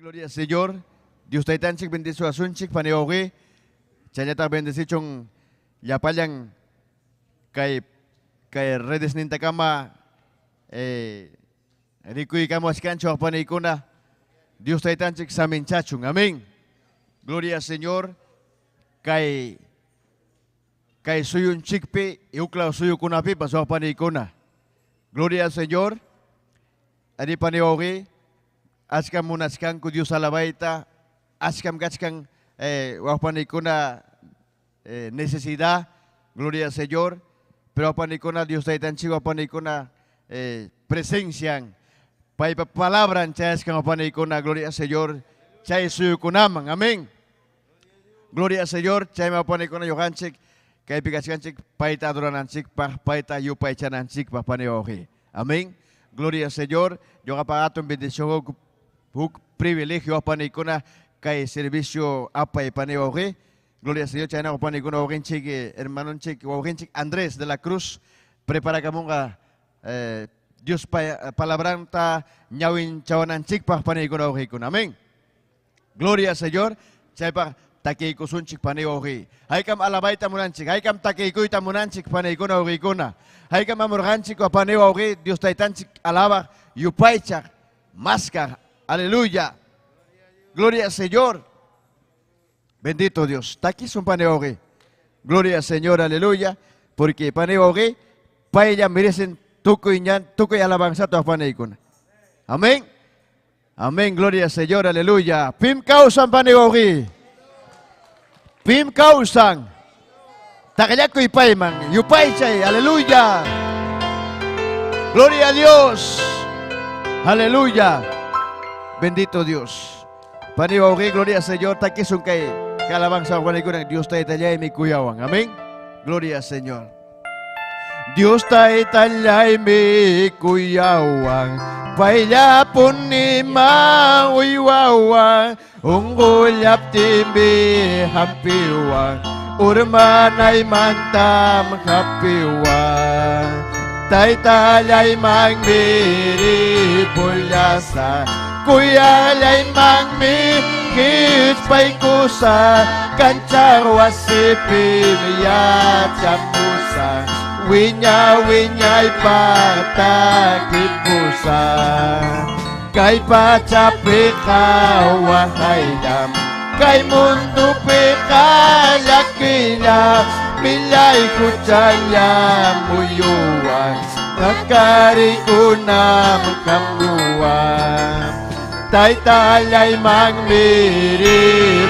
Gloria al Señor. Dios tayo tansik bendiso asunchik paneogi. Chayata bendisichong yapalang kay redes ninta kama rikuy kamo askancho panikuna. Dios tayo tansik sa minchachong. Amén. Gloria al Señor. Kay suyun chikpi iuklaw suyu kunapi paso panikuna. Gloria al Señor. Adi paneogi. Askam munaskan ku Dios alabaita, askam gachkan wapanikuna necesidad, gloria al Señor, pero wapanikuna Dios taitanchi wapanikuna presencia, pai palabra chayaskan wapanikuna, gloria al Señor, chay suyukunaman, amén. Gloria al Señor, chay wapanikuna yohanchik, kay pigaskanchik paita adorananchik, paita yupaichananchik papaneoji, amén. Gloria al Señor, yo apagato en bendición huk privilegio apanikuna kay servicio apay paneoge. Gloria al Señor, chayna apanikuna ogenchik hermano chik ogenchik Andrés de la Cruz prepara kamunga Dios palabranta nyawin chawananchik pa panikuna ogekuna. Amén. Gloria al Señor, chaypa takikusunchik paneoge. Haykam alabaita munanchik, haykam takikuita munanchik panikuna ogekuna. Haykam amurganchik paneoge, Dios taitanchik alaba yupaichak maskar. Aleluya. Gloria al Señor. Bendito Dios. Está aquí son paneoge. Gloria al Señor, aleluya. Porque paneoge, paella merecen tuco y alabanza a paneicuna. Amén. Amén. Gloria al Señor, aleluya. Pim causan paneoge. Pim causan. Takayako y paiman. Yupaichay, aleluya. Gloria a Dios. Aleluya. Bendito Dios. Paniwagi, gloria al Señor. Takisong kay alabanza Juan Dios tayo talyay mi kuyawan. Amén. Gloria al Señor. Dios tayo talyay mi kuyawan. Pailapon ni mauiwawan. Ungulyap timbi hampiwan. Urmanay mantam kapiwan. Tay talyay mangmiri pulyasa. Kuya lay mangmi kis pay kusa kancar wasipim ya chapusa winya patakit pusa kay pacapi kawahayam kay mundo pikalakila milay kutsaya muyuan nakari kunam kamuan tay talay mangmiri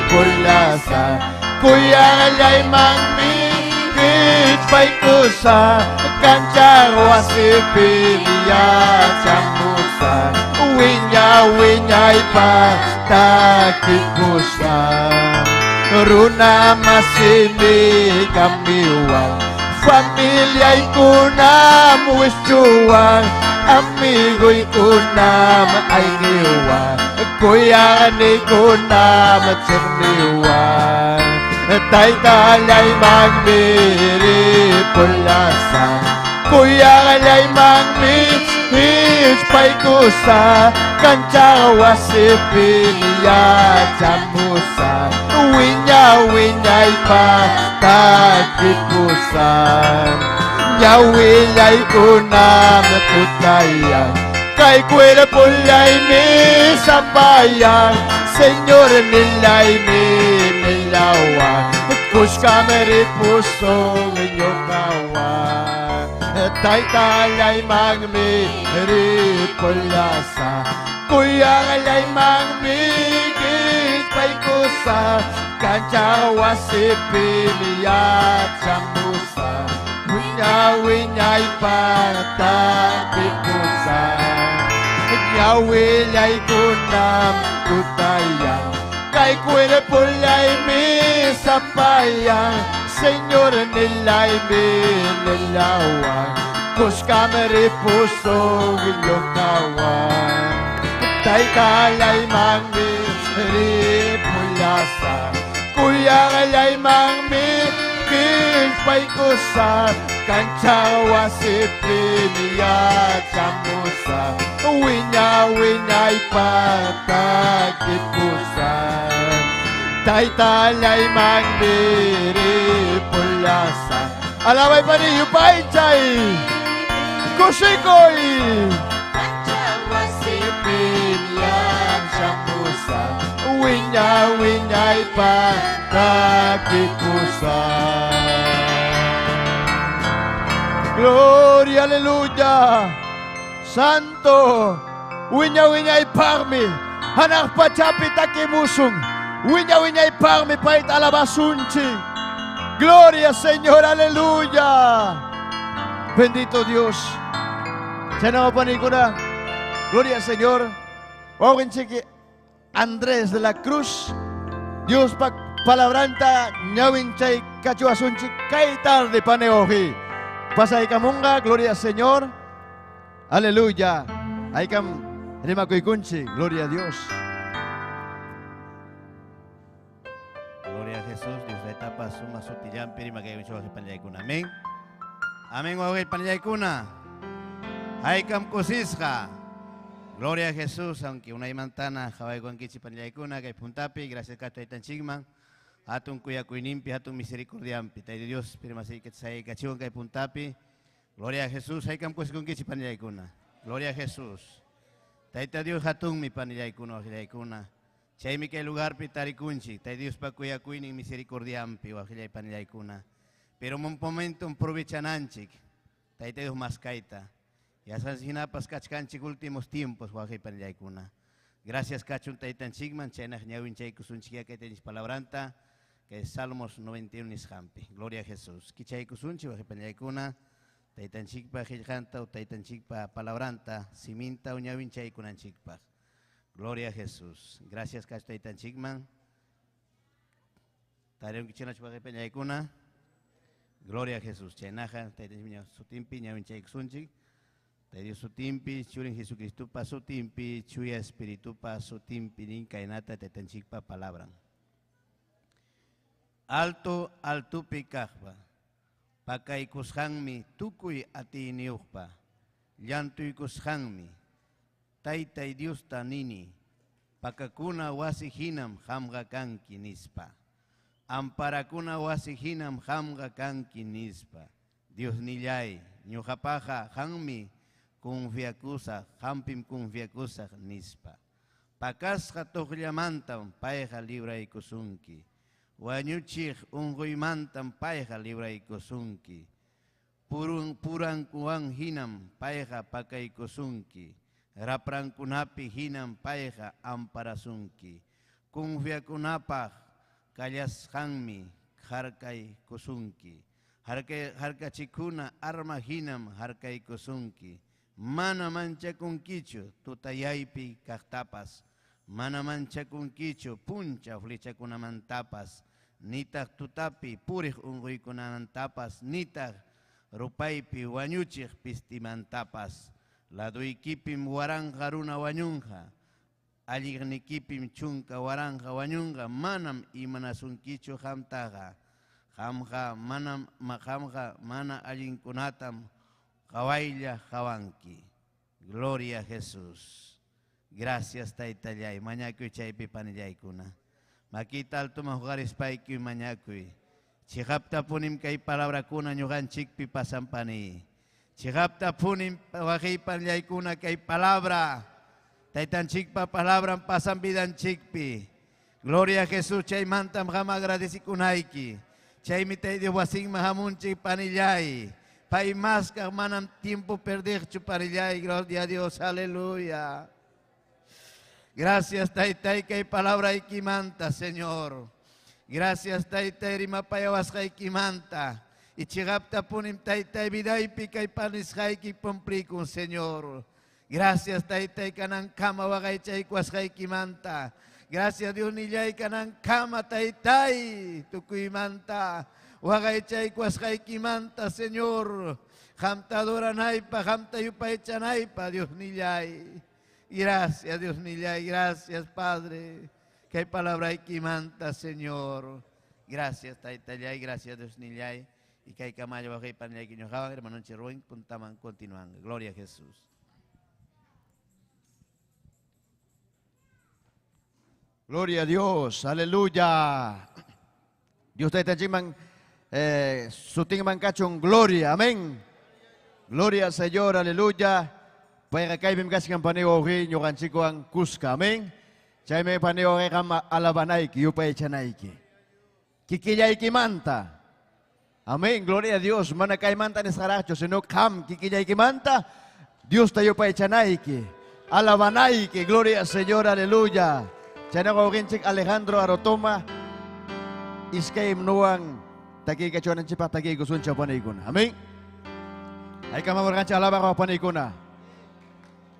pulasa kuya lay mangmiri pay kusa kancar wasipin ya chamusa winya patakit kusa runa masimi kamiwan familia ikunam wisjuan amigo'y kunam ay niwan kuya ni kunam tsirniwan tay talay mangmiri pulasa kuya lay mangmiri pay kusa kanca wasipin ya chamusa winya patakit kusa nyawilay kunam tutayan kay cuerpo lay mi sampayan Señor nilay mi nilawan kuskameri pusong inyukawan tay talay mangmiri pulasa kuya lay mangmigit pay kusa kanca wasipin ya chamusa winya patakit kusa nyawilay kunam tutayan kay cuerpo lay mi sampayan Señor nilay mi nilawan kuskameri pusong inyukawan tay talay mangmiri pulasa kuya lay mangmiri paikusa kancawa sipinia camusa winya ipatakipusa taitalay mandiri pulyasa alaway paniyo paichay kusikoy kancawa sipinia camusa winya ipatakipusa. Gloria, aleluya. Santo, winya iparmi. Hanak pachapi takimusung. Winya iparmi pait alabasunchi. Gloria, Señor, aleluya. Bendito Dios. Sana mapanikuna. Gloria, Señor. Wawin sige Andrés de la Cruz. Dios palabranta nyawin chay kachuasunchi kay tarde paneohi. Pasay kamunga, gloria al Señor. Aleluya. Ay kam rimakuikunchi, gloria a Dios. Gloria a Jesús, Dios la etapa suma sutillan pirima que yo que panyaikuna. Amén. Amén wa panyaikuna. Ay kam kusisja. Gloria a Jesús, aunque una imantana jawai con kichi panyaikuna que puntapi, gracias a tan chigman. Hatun kuya kuinimpi, hatun misericordiampi. Tai Dios, pirma sei que sai kachiwan kay puntapi. Gloria a Jesús, hay kam kusi con kichi panyaikuna. Gloria a Jesús. Taita Dios hatun mi panyaikuna, ojilaikuna. Chay mi kay lugar pitarikunchi. Tai Dios pa kuya kuinin misericordiampi, ojilay panyaikuna. Pero un momento un provechananchik. Taita Dios mas kaita. Ya san hinapas kachkanchik últimos tiempos, ojilay panyaikuna. Gracias kachun taitan chigman, chaynaj ñawin chay kusunchik que tenis palabranta. Que es Salmos 91 nishampi. Gloria a Jesús. Kichay kusunchi wajipanyaykuna. Taitan chikpa jilhanta o taitan chikpa palabranta. Siminta uñawin chay kunan chikpa. Gloria a Jesús. Gracias kach taitan chikman. Tareon kichinach wajipanyaykuna. Gloria a Jesús. Chaynaja taitan chikpa sutimpi ñawin chay kusunchik. Taidio sutimpi churin Jesucristo pa sutimpi chuya espiritu pa sutimpi ninka inata taitan chikpa palabran. Alto pikajpa, pakaikushanmi tukuy atiniuqpa, llantuykushanmi, taytay Dios tanini, pakakuna wasi hinam hamga kanki nispa, amparakuna wasi hinam hamga kanki nispa, Dios nillay, ñuqapaqa hanmi confiakusa, hampim confiakusa nispa, pakasqa tuqllamantam payqa libraykusunki, Wañuchik unguimantam payqa libraykusunki. Purankuwan hinam payqa pakaykusunki. Raprankunapi hinam payqa amparasunki. Confiakunapaq kallasqanmi harkaykusunki. Harkachikuna arma hinam harkaykusunki. Mana manchakunkichu tutayaypi kaqtapas. Mana manchakunkichu puncha flechakunamantapas. Nitaq tutapi puriq unquykunamantapas. Nitaq rupaypi wañuchiq pistimantapas. Laduykipim waranja runa wañunqa. Alliqnikipim chunka waranja wañunqa. Manam imanasunkichu hamtaqa. Hamqa mana allinkunatam qawaylla qawanki. Gloria a Jesús. Gracias taytallay. Mañakuy chaypi panillaykuna. Makita altuma jugaris paykuy mañakuy. Chihapta punim kay palabra kuna ñuqanchikpi pasampani. Chihapta punim waqay panillaykuna kay palabra. Taytanchikpa palabran pasan vidanchikpi. Gloria a Jesús chaymantam ham agradecikunayki. Chaymi taydi wasinma hamunchik panillay. Pay maska manam tiempo perderchu panillay. Gloria a Dios. Aleluya. Gracias, Taytay, que hay palabra y quimanta, Señor. Gracias, Taytay, rimapayawas kay quimanta. Y chigapta punim Taytay, vidaypi kay panishay ki pomprikun, Señor. Gracias, Taytay, kanan kama wakay chay kwas kay quimanta. Gracias, Dios nillay kanan kama, Taytay, tukuymanta. Wakay chay kwas kay quimanta, Señor. Hamta doranaypa, hamta yupaychanaypa, Dios nillay. Gracias, Dios nillay, gracias, Padre. Que hay palabra y quimanta, Señor. Gracias, Taytallay, gracias, Dios nillay. y que hay camayo bajo y panay que nos hagan, hermano Chiruin, puntaman continuando. Gloria a Jesús. Gloria a Dios, aleluya. Dios te chiman, suting man kachong gloria, amén. Gloria al Señor, aleluya. Para kay bim kasi paneo rin yung kanchiko ang kuska, amén. Chay may paneo kay kam alabanay ki upay chanay ki. Kikilay ki manta. Amén, gloria a Dios. Mana kay manta ni saracho, sino kam kikilay ki manta. Dios tayo pay chanay ki. Alabanay ki, gloria al Señor, aleluya. Chana ko kinchik Alejandro Arotoma. Iskay mnuang taki kachuan ng chipa taki gusun siya panikuna. Amén. Ay ka mamurkan siya alaba ko panikuna.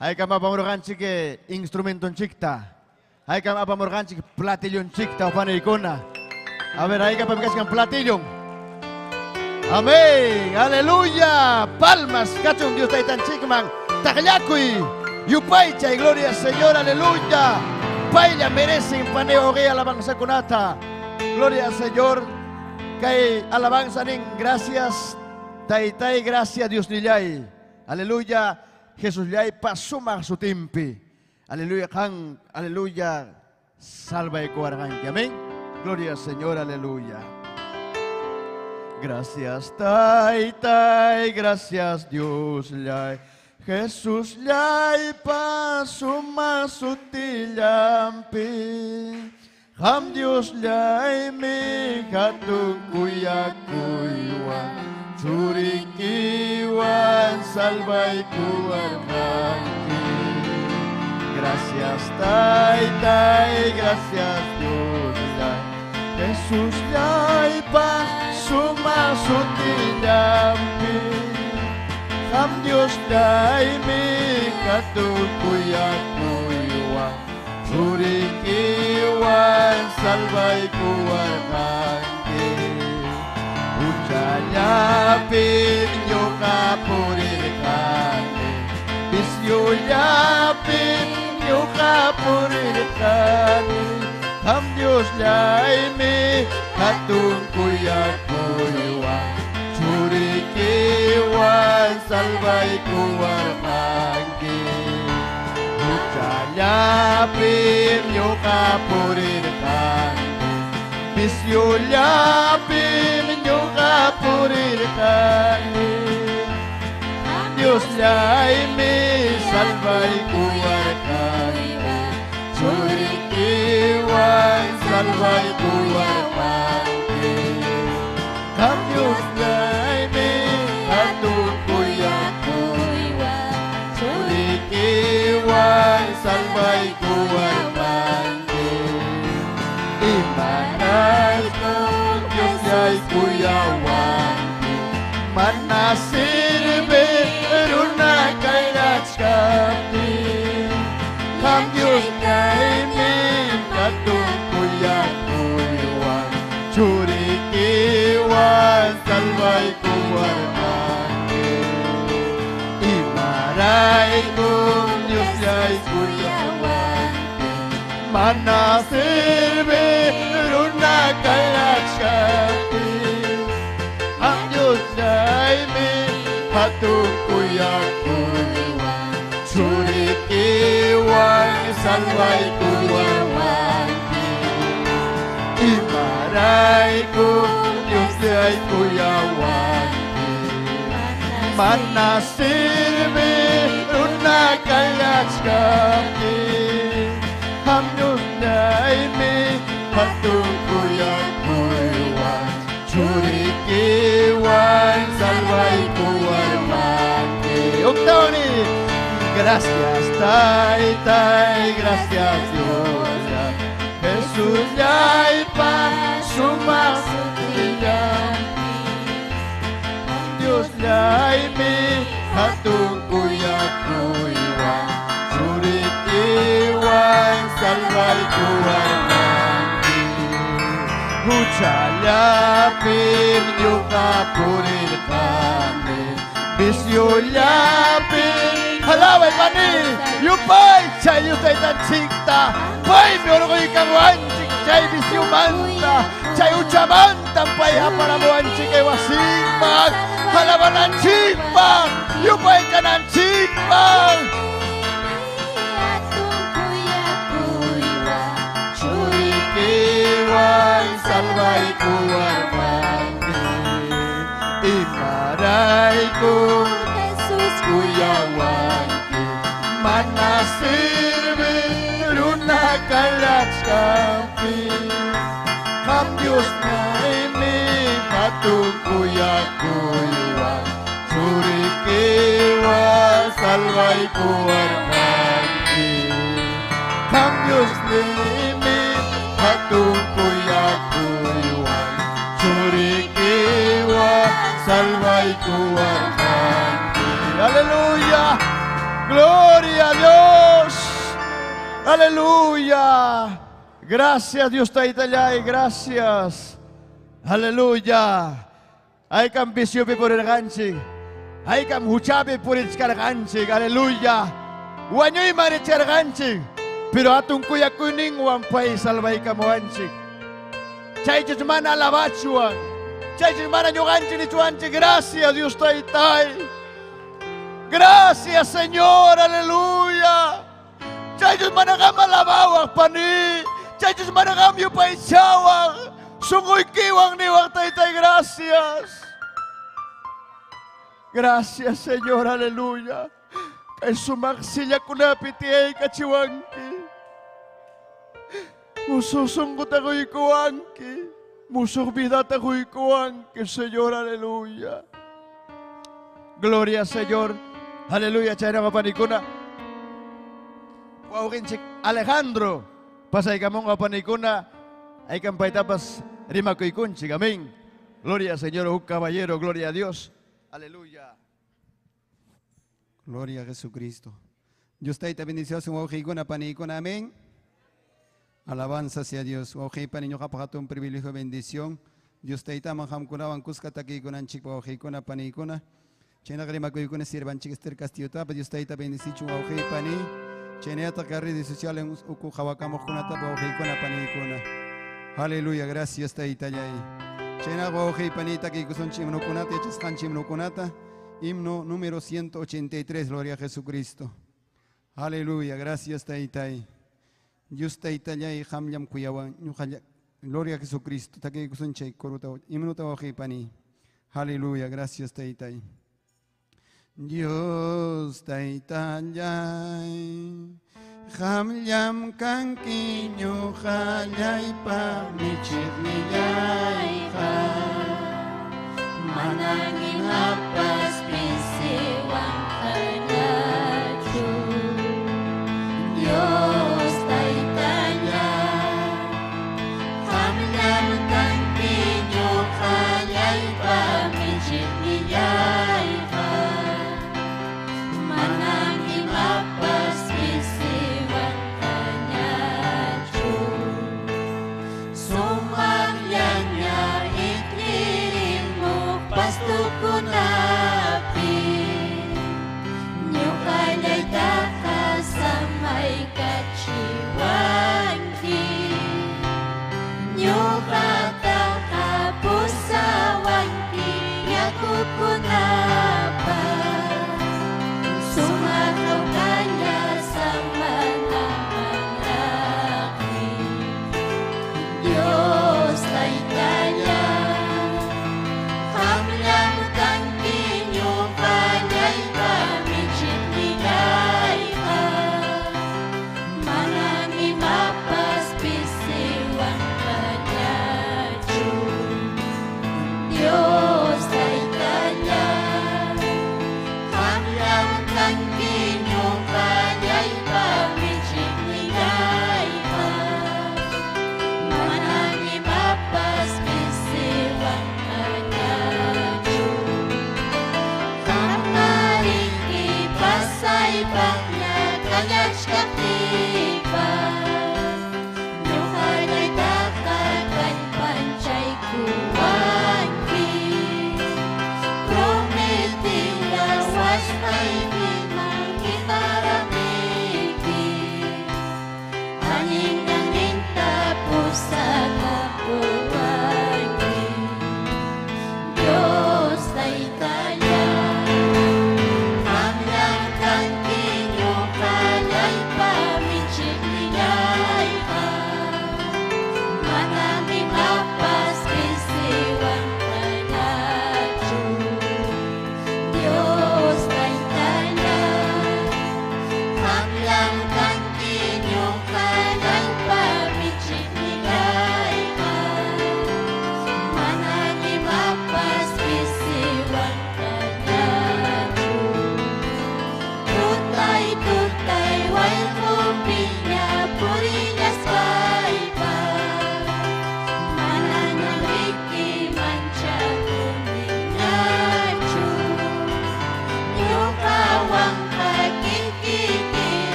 Ay ka mapamurkan siya instrumenton chikta. Ay ka mapamurkan siya platilyon chikta panikuna. A ver, ay ka pamikas kang platilyon. Amén. Aleluya. Palmas kachong Dios tayo tan chikmang. Takalyakoy. Yupay chay gloria al Señor. Aleluya. Paella merecen paneo que alabanza kunata. Gloria al Señor. Kay alabanza ning gracias. Tay gracias Dios nilay. Aleluya. Jesús nilay pasuma su timpi. Aleluya kang. Aleluya. Salva y kuarangki. Amén. Gloria al Señor. Aleluya. Gracias tay. Gracias Dios nilay. Jesús lay pasuma sutilampi. Ham Dios lay mi katu kuya churikiwan salvay kuarmaki. Gracias tay, gracias Dios lay. Jesús lay pasuma sutilampi. Ham Dios dai mi katukuya churikiwan salvay kuwarkanki. Uchayapin nyo kapurirkani. Bisyuyapin nyo kapurirkani. Ham Dios dai mi katukuya churikiwan salvay kuwarkanki. Uchayapin nyo kapurirkanki. Bisyuyapin nyo kapurirkanki. Dios lay mi salvay kuwarkanki. Churikiwan salvay kuwarkanki. Dios lay mi churikiwan salvay kuwarkanki. Imanay ko Dios lay kuyawanki. Manasirbe runa kay ratskapti. Ham Dios lay mi katukuyakuyawan. Churikiwan salvay kuwarkanki. Imaray kong Diyos ay kuyawanki. Manasirbe runa kalakshati. Ang Diyos ay may patukuyakuyawan. Churikiwan salvay kuwarkanki. Imaray kong Diyos ay kuyawanki. Manasirbe runa kalakshati. Ham Diyos ay may patukuyakuyawan. Churikiwan salvay kuwarkanki. Octoni, gracias tay, gracias Dios. Jesús ay pasuma Dios ay mi hatukuyakuyawan. Churikiwan salvay kuwarkanki. Huchayapin nyo kapurirkanki. Bisyuyapin halaway mani yupay chayo tayo tan chikta. Pay, pero ko ikang wanchik chay bisiumanta, chay uchamanta paya para moanchi que wasimpan, halabanan chimpan, yupay kanan chimpan. Kiwan salvay kuwarpati, imaray ko Jesus kuyawanti, mana sirve runa kalats kampi, kam Diyos na ini patung kuyawan, suri kiwan salvay kuwarpati, kam Diyos na ini patung kuyawan, suri kiwan salvay kuwarpati. Aleluya, gloria a Dios, aleluya. Gracias Dios Taitayay, gracias. Aleluya. Ay kam bisyo por el ganchig, ay kam huchabe por el ganchig, aleluya. Wanyoy marichar ganchig, pero atong kuya kuning wampay salvay kamuanchig. Chay mana alabachuan, chay mana nyuganchig ni chuanchig. Gracias Dios Taitay. Gracias Señor, aleluya. Chay mana kamalabawak pani. Chay mana kamyo pa isyawak. Sungoy kiwang niwang Taitay, gracias. Gracias Señor, aleluya. Kay sumaksila ko na pitiay kachiwangki. Mususunggot ako'y kuwangki. Musukbidat ako'y kuwangki, Señor, aleluya. Gloria Señor, aleluya. Chay na kapanikuna. Kuwawin si Alejandro. Pasay ka mong kapanikuna. Ay kampay tapas rima ko'y kunchig. Amén. Gloria Señor, un caballero, gloria a Dios. Aleluya. Gloria a Jesucristo. Dios te bendición su ojiguna panicuna, amén. Alabanza sea Dios. Oji paninyo kapakatong privilegio bendición. Dios te manjam kunawan kuskataki kunan chikpa ojiguna panicuna. Chena grima kuikuna sirvan chikister castillo tapa. Dios te bendicicho oji pani. Chena atacarri de social en uku hawakamos kunata ojiguna panicuna. Aleluya, gracias te itayay. Chena oji panita que kuson chimno kunata chaskan chimno kunata. Himno número 183, gloria a Jesucristo. Aleluya, gracias Taitai. Dios Taitay, Hamyam Kuyawan, gloria a Jesucristo. Take Kusunchay, Koruta, himno Tawahipani. Aleluya, gracias Taitai. Dios Taitay, Hamyam Kankinyo, Hayay pa, Michitniyay, Manangin hapas pisiwang kanyachu Diyos Taitaya Hamlan kang pinyo kaya'y pamijit niya'y ka Manangin hapas pisiwang kanyachu Sumagyan niya pastu kunapi nyo kalay daka sa may kachiwanki nyo kata kapusawanki yakut kunapa sumakaw kanya sa mga manaki Diyos Taitaya Hamlang kang kinyo kanya'y pamijit niya'y ka Manang imapas pisiwang kanyachu Diyos ay kanya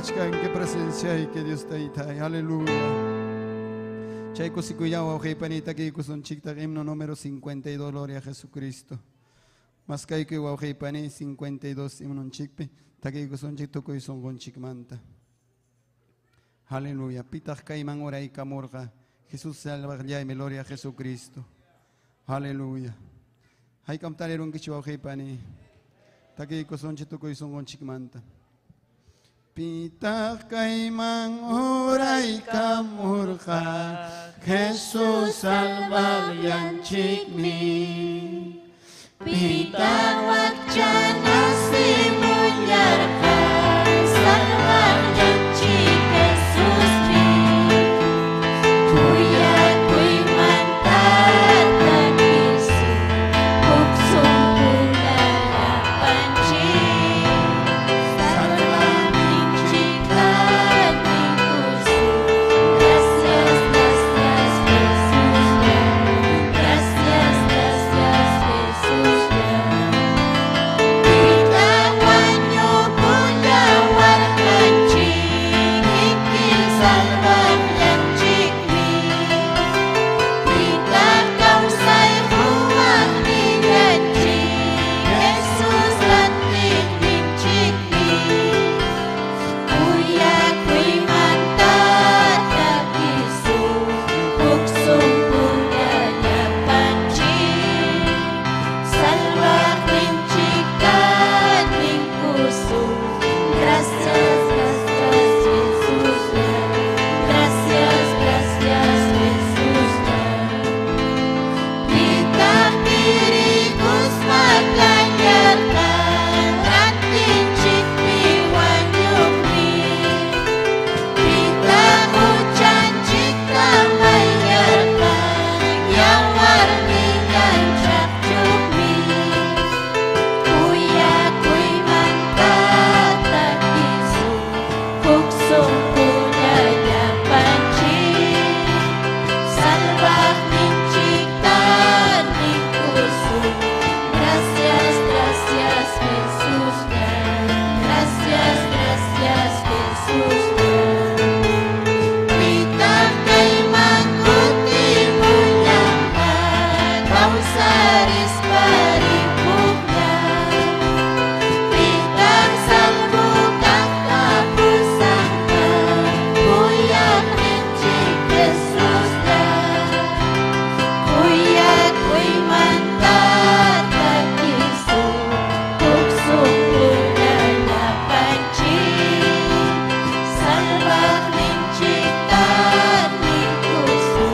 achkan que presencia y que Dios te itay. Aleluya. Chay kusikuya okay panita que kusun chikta himno número 52, gloria a Jesucristo. Mas kay que okay pani 52 himno chikpe. Taki kusun chikto ko son gon chikmanta. Aleluya. Pitach kay man oray kamorga. Jesús salva ya y gloria a Jesucristo. Aleluya. Hay kamtalerun que chiwa okay pani. Taki kusun chikto ko son gon chikmanta. Pitach kay man oray kamorga. Jesús salva yan chikmi. Pitawag dyan na simulyar ka, salvanya chik Jesus mi. Kuya ko'y mantat ng iso, buksong kulalapan chik. Salvanyang chikad ng puso, gracias, gracias, Jesus ya. Gracias, gracias, Jesus ya. Bitawan niyo pulawar ang chik, ikil salvanyang chik mi. Pitakaw sa'y huwag niyan chik, Jesus lantik ng chik mi. Kuya ko'y mantatag iso, buksong kulalapan chik. Salwak ng chikad ng puso, gracias, gracias, Jesus ya. Gracias, gracias, Jesus ya. Pitang dirigos maglayar ka, ating chikpiwan yung mi. Pitang hujan chika mayar ka, yawar mingan chakchuk mi. Kuya ko'y mantatag iso, buksong kulalapan chik. Salwak ng chikad ng puso, gracias, gracias, Jesus ya. Gracias, gracias, Jesus ya. Pitang kay mangkuti mulyang ka, kausaris paripugna. Pitang salbukang kapusang ka, kuyak ng chik Jesus ya. Kuya ko'y mantatag iso, buksong kulalapan chik. Salwak ng chikad ng puso,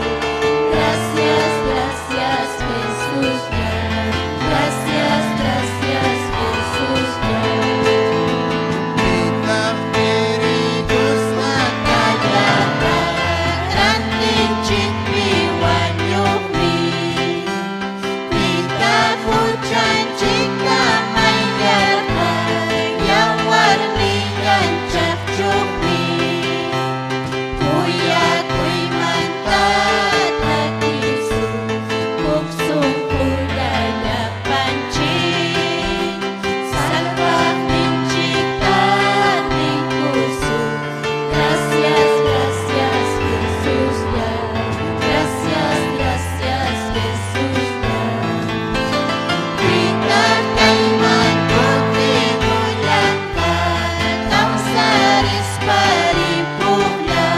gracias, gracias, Jesus ya. Gracias, gracias, Jesus ya. Pitach dirigos Kalaban, ranting chikpiwan yung mi. Pitang hujan chika mayar ka, yawar mingan chakchuk mi. Kuya ko'y mantatag iso, buksong kulalapan chik. Salwak ng chikad ng puso, gracias, gracias, Jesus ya. Gracias, gracias, Jesus ya. Pitang kay mangkuti mulyang ka, kausaris paripugna.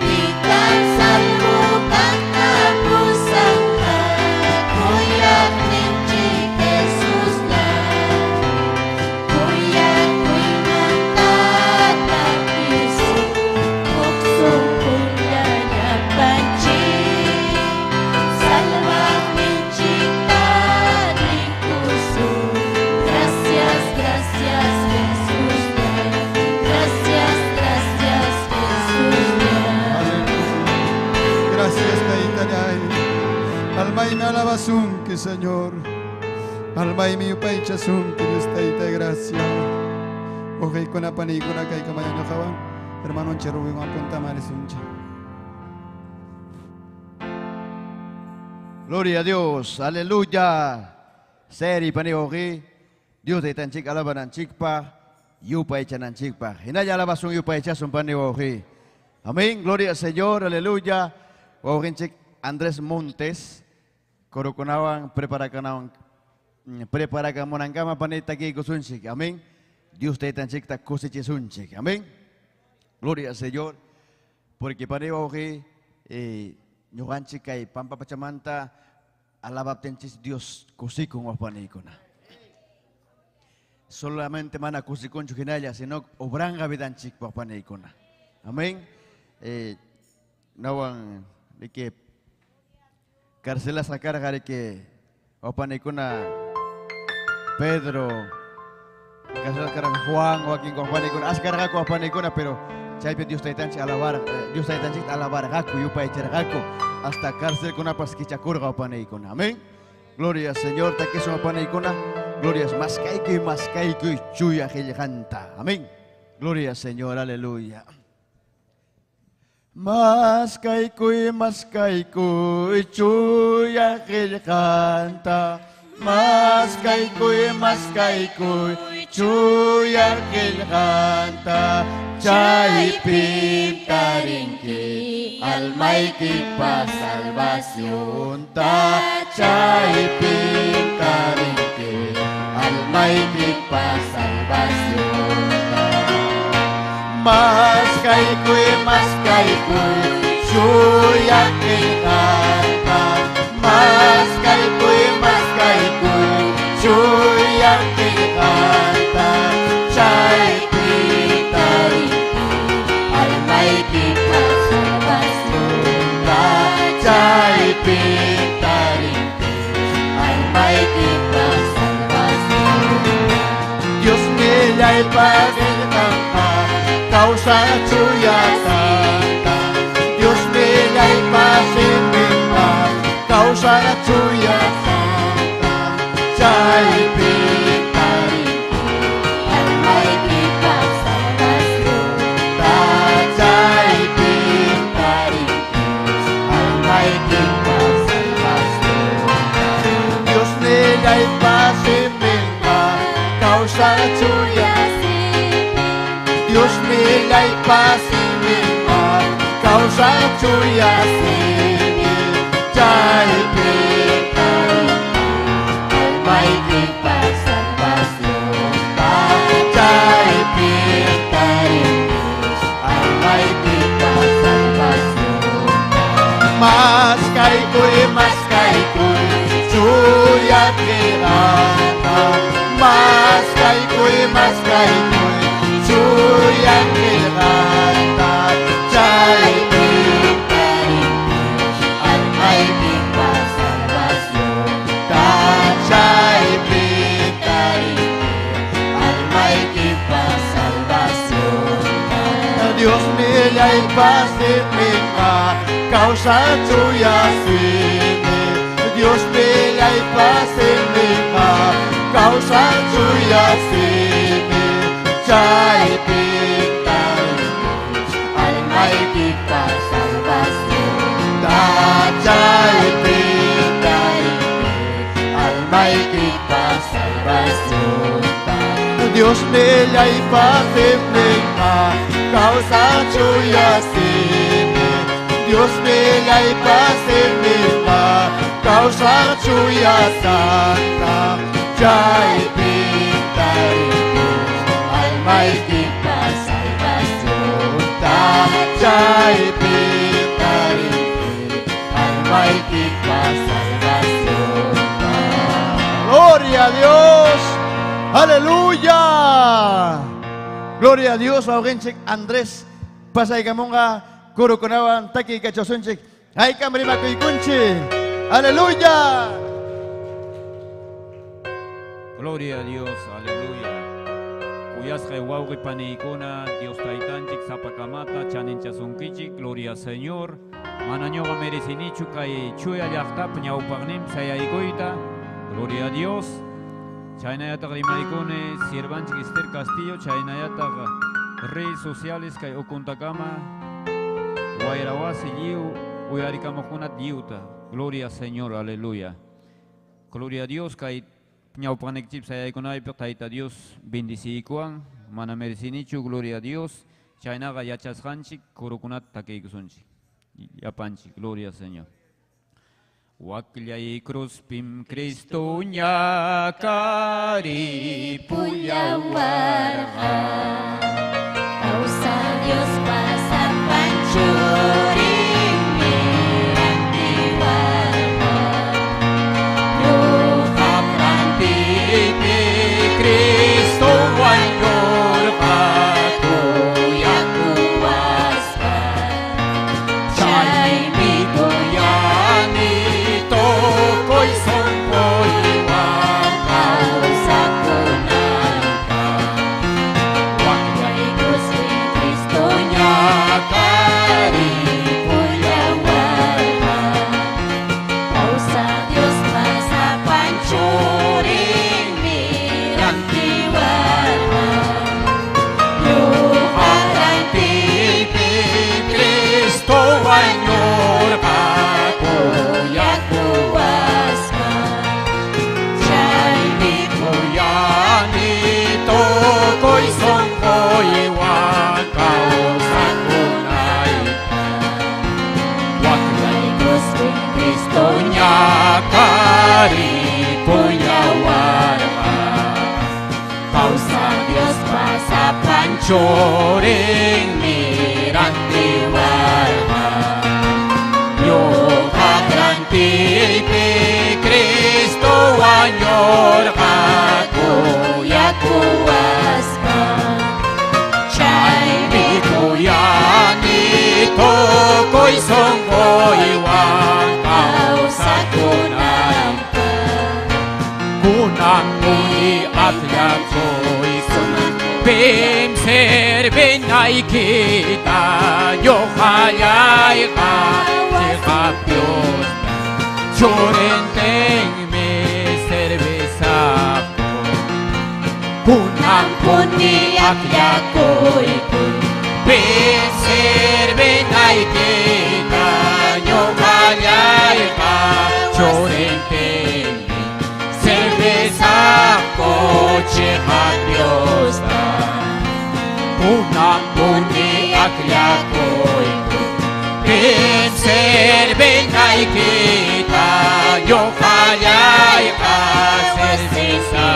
Pitang salbukang kapusang ka, kuyak ng chik Jesus ya. Kuya ko'y mantatag iso, buksong kulalapan chik. Salwak ng chikad ng puso, gracias, gracias, Jesus ya. Gracias, gracias, Jesus ya. Gracias, Taitayay. Almay me alabasun que Señor. Almay mi upaychasun que Dios Taitay, gracias. Okay, ko na panay ko na kay kamayan nyo kawan. Hermanon Cherubim apunta malisuncha. Gloria a Dios, aleluya. Seri panihoki, Dios de tan chik alaban chikpa, Yupay chananchikpa. Hinaya alabasong yupay chasun paniwahi. Amén. Gloria al Señor. Aleluya. Wahinchik Andrés Montes. Korokunawan preparakan monangkama panitaki kusunchik. Amén. Dios te tanchik ta kusichisunchik. Amén. Gloria al Señor. Porque paniwahi nyuganchik kay pampa pachamanta alabaptenchis Dios kusikung wapanikuna. Solamente mana kusikun chukinaya, sino obranga vidanchik wapanikuna. Amén. Nawang de que carcela sacar de que wapanikuna Pedro, carcela sacar Juan, Joaquín wapanikuna, ascar ko wapanikuna, pero chaype Dios taitanchik alabar, Dios taitanchik alabar gaku yupa echargaku hasta cárcel kuna paskichakurga wapanikuna. Amén. Gloria al Señor, taquiso wapanikuna. Gloria es más caico y chuya giganta. Amén. Gloria al Señor, aleluya. Más caico y chuya giganta. Más caico y chuya giganta. Chay pintarinki, almaiki pa salvación ta. Chay pintarinki, almaiki pa salvación ta. Más caico, chuya giganta. Más caico, chuya giganta. Chay almaiki pa salvación ta. Chay pintarinki, almaiki pa salvación. Dios me y paz causa tuya santa. Dios me y paz causa tuya santa. Chay pintarinki, almaiki pa salvación. Chay pintarinki, almaiki pa salvación. Dios me y paz causa tuya. Dios me y paz causa tuya. Chay pintarinki, almaiki pa salvación. Chay pintarinki, almaiki pa salvación. Más caico, chuya giganta. Más caico, chuya giganta. Chay pintarinki, almaiki pa salvación. Chay pintarinki, almaiki pa salvación. Dios me y paz causa tuya sine. Dios me y paz causa tuya sine. Chay pintarinki, almaiki pa salvación. Chay pintarinki, almaiki pa salvación. Dios me y paz causa tuya sine. Dios me y paz causa tuya santa. Chay pintarinki, almaiki pa salvación. Chay pintarinki, almaiki pa salvación. Gloria a Dios. Aleluya. Gloria a Dios. Augenchik Andrés pasay kamonga kurukunawan taki kachosunchik. Ay kamrima kuikunchi. Aleluya. Gloria a Dios, aleluya. Uyasqa wawqi panikuna, Dios taytanchik sapakamata, chaninchasunkichik, gloria al Señor. Manañoqa merecinichu kay chuya llaqtapa ñawpaqnin sayaykuyta, gloria a Dios. Chaynayataq rimaykuni sirvanchik Esther Castillo, chaynayataq redes sociales kay ukuntakama, wayrawasi lliw, uyarikamuqkunata lliwta, gloria al Señor, aleluya. Gloria a Dios kay ñawpaqnikichip sayaykunaypiq tayta Dios bendiciykuwan, mana merecinichu, gloria a Dios. Chaynaga yachasqanchik, kurukunata takiykusunchik. Yapanchik, gloria al Señor. Wakllay cruzpim Cristo ñakari pullawarqa causa Dios pasa panchurinmi rantiwarqa ñuqap rantipi Cristo wañurqa kuyakuwasqa chaymi kuyani tokoy sonpoywan kawsakunayqa Wakllay cruzpim Cristo ñakari pullawarqa causa Dios pasa panchurinmi rantiwarqa ñuqap rantipi Cristo wañurqa kuyakuwasqa chaymi kuyani tokoy sonpoywan kawsakunayqa Wakllay cruzpim Cristo ñakari pullawarqa causa Dios pasa panchurinmi rantiwarqa ñuqap rantipi Cristo wañurqa kuyakuwasqa chaymi kuyani tokoy sonpoywan kawsakunayqa kunang muli at yakoy pim serbenay kita yohayay ka sikap Diyos chorenteng mi cerveza ko kunang Puni at yakoy pim serbenay kita yohayay ka chorenteng mi cerveza ko sikap Diyos kunang muli at yakoy serbenay kita yohayay ka cerveza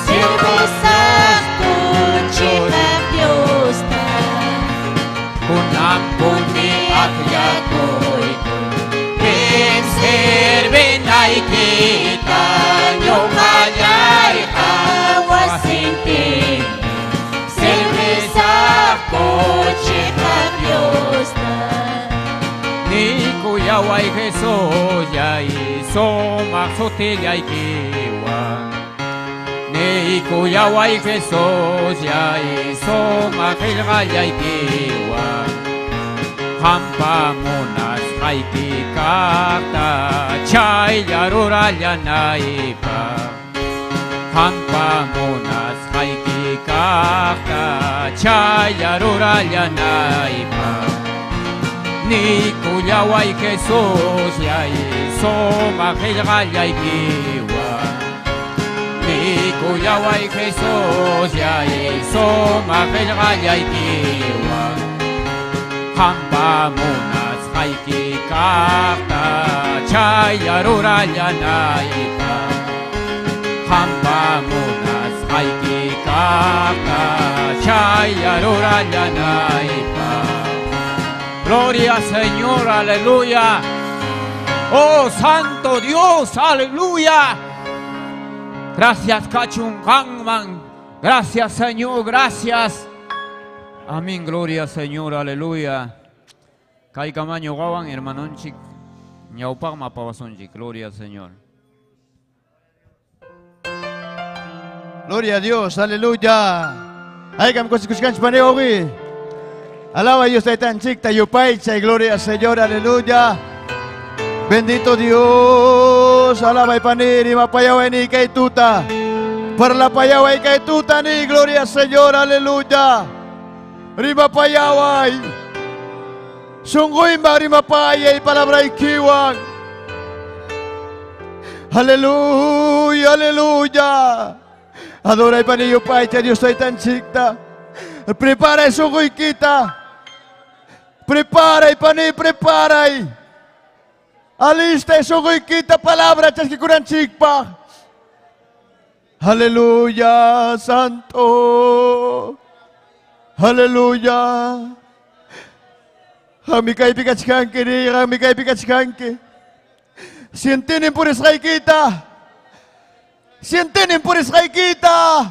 cerveza kuchikap Diyos na kunang muli at yakoy serbenay kita yohayay ka wasinting cerveza kuchikap Diyos na ni kuyaway Jesus yay somaksotilyay kiwan ni kuyaway Jesus yay somakilgayay kiwan hampamunas kay kikakta chay yaruralyanay pa hampamunas kay kikakta chay yaruralyanay pa ni kuyaway Jesus yay somakilgayay kiwan ni kuyaway Jesus yay somakilgayay kiwan hampamunas kay kikakta chay yaruralyanay pa hampamunas kay kikakta chay yaruralyanay pa. Gloria Señor, aleluya. Oh Santo Dios, aleluya. Gracias Kachun Hangman. Gracias Señor, gracias. Amén, gloria Señor, aleluya. Kay kamaño gawan hermanonchik. Ñawpak mapawasonchik, gloria al Señor. Gloria a Dios, aleluya. Ay, kam kusikushkan chpaneogi. Alaba a Dios, tan chicta, yupaicha, y gloria al Señor, aleluya. Bendito Dios, alaba y panir, y mapayawa ni kaituta. Para la payawa y kaituta ni, gloria al Señor, aleluya. Rima payawa, sunguimba, rima paya y palabra y kiwan. Aleluya, aleluya. Adoray pa niyo pa, Diyos tayo tansikta. Prepara eso ko'y kita. Preparay pa ni, preparay. Alista eso ko'y kita palabra, chas kikunan sikpa. Haleluya, Santo. Haleluya. Kami kay pikachkanke ni, kami kay pikachkanke. Sientinin por kay kita. Sientinin por kay kita.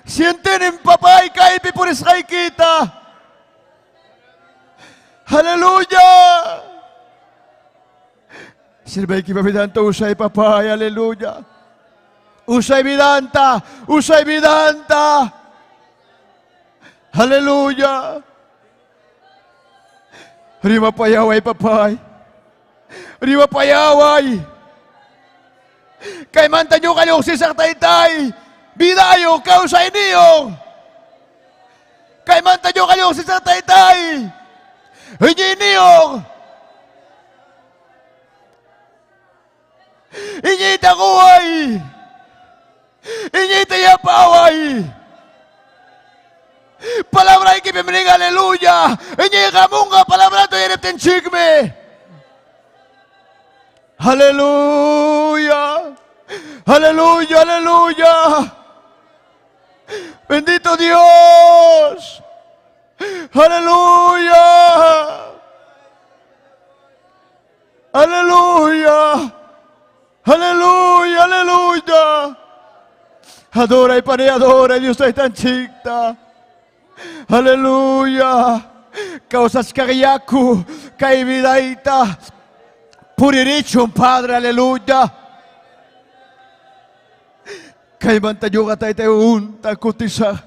Sientinin papay kay por kay kita. Haleluya. Sirbay kipapidanta usay papay, haleluya. Usay vidanta, usay vidanta. Haleluya. Rima payaway papay. Rima payaway. Kay manta nyo kayo si Sartaytay. Bidayo, kausay niyo. Kay manta nyo kayo si Sartaytay. Hindi niyo. Hindi takuhay. Hindi tayapaway. Palabra que me bendiga, aleluya. Hindi kamunga palabra to yerep ten chigme. Aleluya. Aleluya, aleluya. Bendito Dios. Aleluya. Aleluya. Aleluya, aleluya. Adora y pane, adora, Dios está tan chicta. Aleluya. Causas kagayaku, kay vidaita. Puririchon, Padre, aleluya. Kay mantayo ka tayo unta kutisa.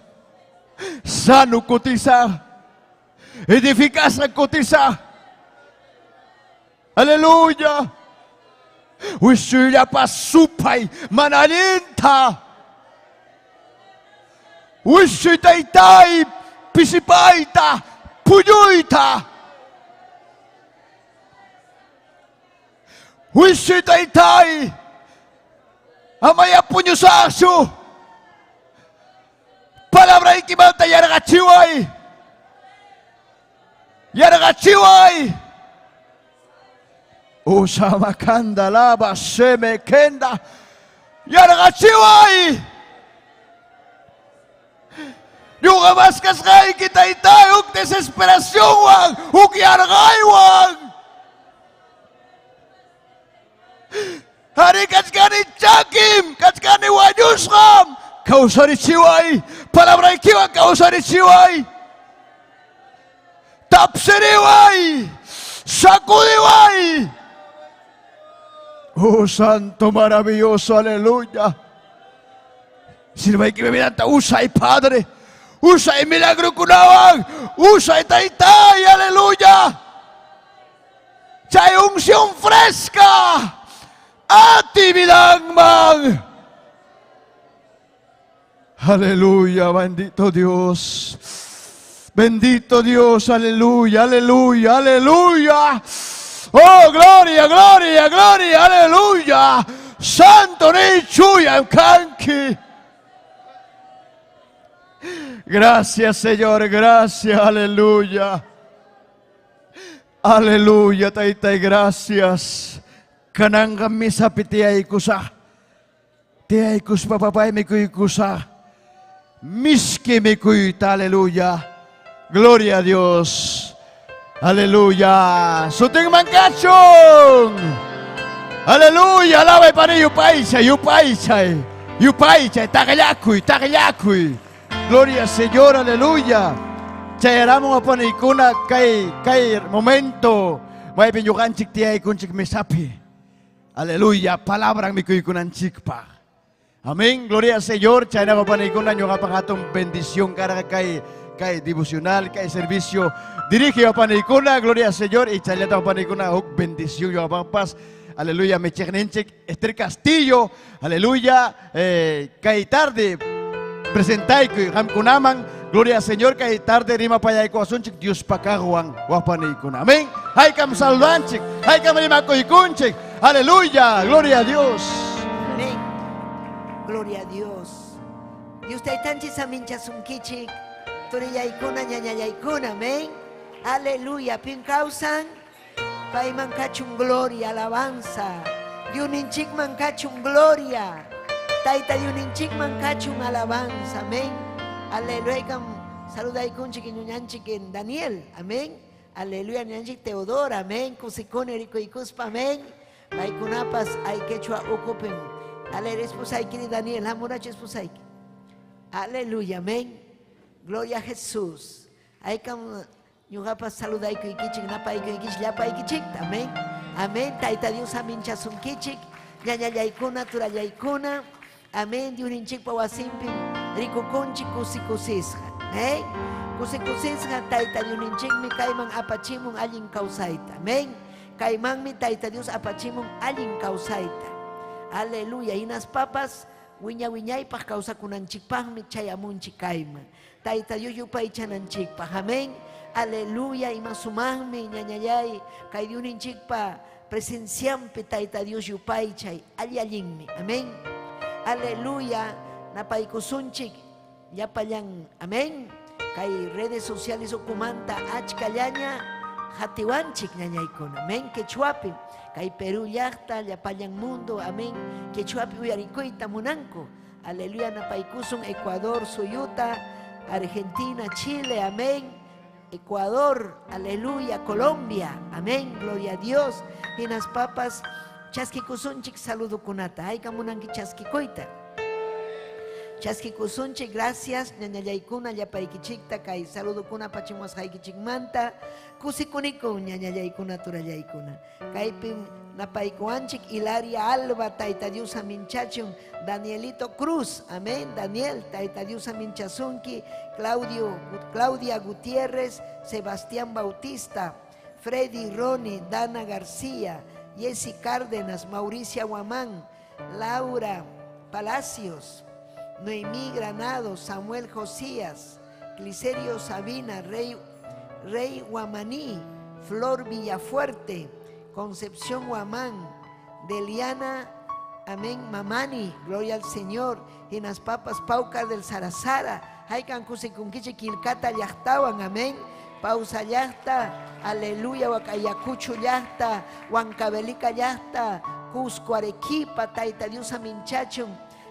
Sano kutisa. Edificas ang kutisa. Aleluya. Wisya pasupay manalinta. Wisya taytay pisipayta puyuyta. Wisya taytay amaya punyo sa aso. Palabra ikimanta yaragachiway. Yaragachiway. Usama kanda laba seme kenda. Yaragachiway. Yung amaskas kay kita itayog desesperasyon wang. Ug yaragay wang. Hari katskani chakim. Katskani wanyuskam. Kausari chiway. Palabra ikiwa kausari chiway. Tapsiriway. Sakudiway. Oh, Santo maravilloso, aleluya. Sirva que me medanta, usay Padre, usay milagro kunawang, usay taytay, aleluya. Chay unción fresca, ati bidangmang. Aleluya, bendito Dios. Bendito Dios, aleluya, aleluya, aleluya. Oh, gloria, gloria, gloria, aleluya. Santo ni chuya kanki. Gracias, Señor, gracias, aleluya. Aleluya, taytay, gracias. Kanang kami sa pitiay kusa. Tiay kus papapay mi kuy kusa. Miski mi kuy ta, aleluya. Gloria a Dios. Aleluya. Suting mangkachong. Aleluya. Alabay pa ni yupaysay, yupaysay. Yupaysay. Takayakuy, takayakuy. Gloria al Señor. Aleluya. Chayaramo nga po na ikuna kay momento. May pinyukan chik tiyay kun chik misapi. Aleluya. Palabrang mi kuy kunan chik pa. Amén. Gloria al Señor. Chayaramo pa na ikuna nyo kapakatong bendisyon kara kay devocional, kay servicio. Dirige a panicuna, gloria al Señor. Y chaleta a panicuna, bendición yo a paz. Aleluya, me checnenchek, Esther Castillo. Aleluya, kay tarde presentai que hamkunaman. Gloria al Señor, kay tarde rima payay ko asunchik Dios pakagwang wa panicuna. Amén. Hay kam saludanchik, hay kam rima koikunchik. Aleluya, gloria a Dios. Amén. Gloria a Dios. Dios taitanchi samincha sunkichik. Turiyaykuna ñañayaykuna. Amén. Aleluya. Pinkausan. Paiman kachun gloria, alabanza. Diuninchik man kachun gloria. Taita diuninchik man kachun alabanza. Amén. Aleluya. Saludaykunchik ñuñanchik en Daniel. Amén. Aleluya. Ñanchik Teodora. Amén. Kusikone rikoikuspa. Amén. Paykunapas ay quechua ocupen. Aleluya. Esposaykiri Daniel. Hamurache esposaykiri. Aleluya. Amén. Gloria a Jesús. Ay kam ñuqapas saludaykuykichin, napaykuykich, llapaykichik. Amén. Amén. Tayta Dios aminchasunkichik. Ñañallaykuna, turallaykuna. Amén. Diuninchikpa wasinpi rikukunchik kusikusisqa. Amén. Kusikusisqa tayta Diuninchikmi kayman apachimun allin kawsayta. Amén. Kaymanmi tayta Dios apachimun allin kawsayta. Aleluya. Inas papas wiña wiñaypaq kawsakunanchikpaqmi chayamunchik kayman. Tayta Dios yupaychananchikpaq. Amén. Aleluya. Ima sumaqmi ñañallay kay Diuninchikpa presenciampi tayta Dios yupaychay allinmi. Amén. Aleluya. Napaykusunchik llapallan. Amén. Kay redes sociales okumanta achkallaña hatiwanchik ñañaykuna. Amén. Quechuapi kay Perú llaqta llapallan mundo. Amén. Quechuapi uyarikuyta munanku. Aleluya. Napaykusun Ecuador suyuta, Argentina, Chile. Amén. Ecuador, aleluya, Colombia, amén, gloria a Dios. Y las papas, chaskikusunchik saludo kunata, hay kamunanki chaskikoita. Chaskikusunchik, gracias, ñañallaykuna, llapaykichikta, kay saludo kuna pachimas haykichikmanta, kusikuniko, ñañallaykuna, turallaykuna. Kaypim napaykuanchik, Hilaria Alba, tayta Dios aminchachun, Danielito Cruz, amén, Daniel, tayta Dios aminchasunki, Claudia Gutiérrez, Sebastián Bautista, Freddy Roni, Dana García, Jessy Cárdenas, Mauricia Guamán, Laura Palacios, Noemí Granado, Samuel Josías, Cliserio Sabina, Rey Guamaní, Flor Villafuerte, Concepción Guamán, Deliana, amén, Mamani, gloria al Señor, y las papas Paucar del Sarasara, Haikan kusikunkichi kilkata llaqtawan, amén, pausa llaqta, aleluya, Wakayacucho llaqta, Huancavelica llaqta, Cusco, Arequipa, tayta Dios aminchachun,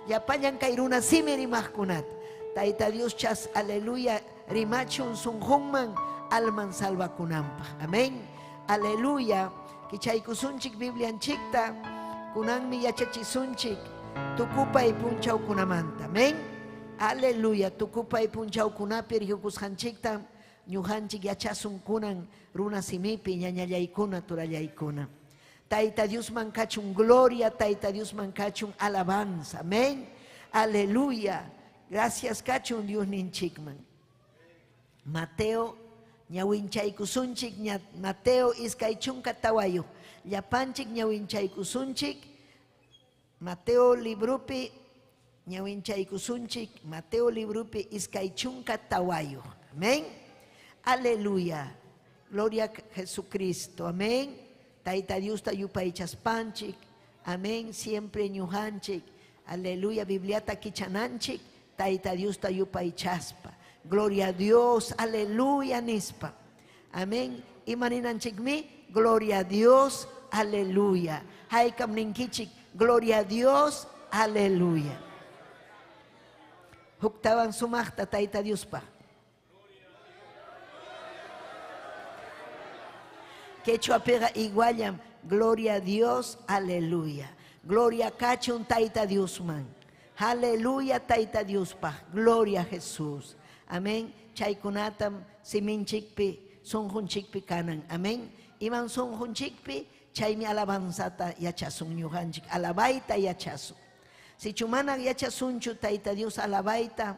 yapayan kairuna simiri mahkunat, tayta Dios chas, aleluya, rimachun sunjunman, alman salvakunampa, amén, aleluya. Kichaykusunchik Biblianchikta, kunanmi yachachisunchik, tukupay punchawkunamanta. Amén. Aleluya. Tukupay punchawkunapi rihukusqanchikta, ñuqanchik yachasunkunan runa simipi ñañallaykuna, turallaykuna. Tayta Dios mankachun gloria, tayta Dios mankachun alabanza. Amén. Aleluya. Gracias kachun Dios ninchikman. Mateo ñawinchaykusunchik, Mateo iskaychunka tawayo, llapanchik ñawinchaykusunchik, Mateo librupi ñawinchaykusunchik, Mateo librupi iskaychunka tawayo. Amén. Aleluya. Gloria a Jesucristo. Amén. Tayta Dios tayupaychaspanchik. Amén. Siempre ñujanchik. Aleluya. Bibliata kichananchik. Tayta Dios tayupaychaspa. Gloria a Dios, aleluya, nispa. Amén. Imaninanchikmi, gloria a Dios, aleluya. Haikam ninkichik, gloria a Dios, aleluya. Huktawan sumachta tayta Dios pa. Quechua pega igualam, gloria a Dios, aleluya. Gloria kachun tayta Dios man. Aleluya tayta Dios pa. Gloria a Jesús. Amén. Chaykunatam siminchikpi, sonjunchikpi kanan. Amén. Iman sonjunchikpi, chaymi alabanzata yachasun ñujanchik. Alabaita yachasun. Si chumana yachasunchu tayta Dios alabaita,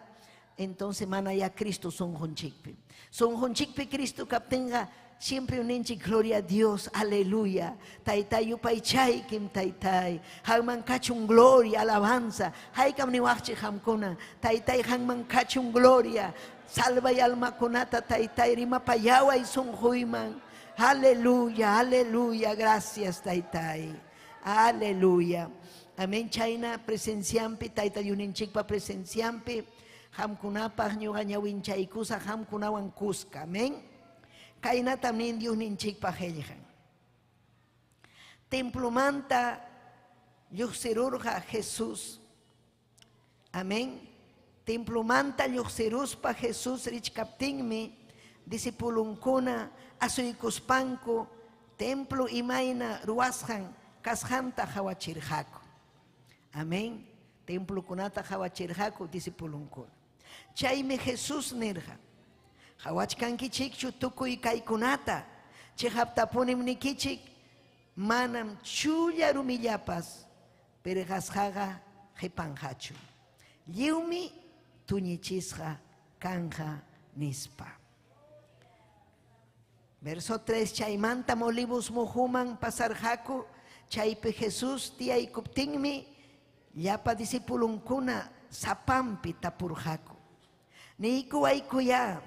entonces mana ya Cristo sonjunchikpi. Sonjunchikpi Cristo kaptenga, siempre uninchik, gloria a Dios, aleluya. Taytay yupaychay kim taytay. Hangman kachun gloria, alabanza. Haykam niwachchi hamkuna. Taytay hangman kachun gloria. Salvay alma kunata taytay rimapayaway sunjuyman. Aleluya, aleluya. Gracias taytay. Aleluya. Amén, chayna presenciampi, tayta yuninchikpa presenciampi, hamkunapaj ñuqa ñawinchaykusa, hamkunawan kuska. Amén. Kayna también Dios ninchikpa qillqan. Templomanta lluqsirurqa Jesús. Amén. Templomanta lluqsiruspa Jesús richkaptinmi disipulunkuna asuykuspanku templo imayna ruwasqan kasqanta hawachirqaku. Amén. Templo kunata hawachirqaku disipulunkuna. Chaymi Jesús nirqa. Hawachkankichikchu tukuy kaykunata. Chihaptapunim nikichik manam chulla rumillapas perqasqaqa qipanqachu. Lliwmi tuñichisqa kanja nispa. Verso 3, chaymanta molibus muhuman pasarqaku, chaypi Jesús tiyaykuptinmi llapa disipulunkuna sapampi tapurqaku. Niykuwaykuya,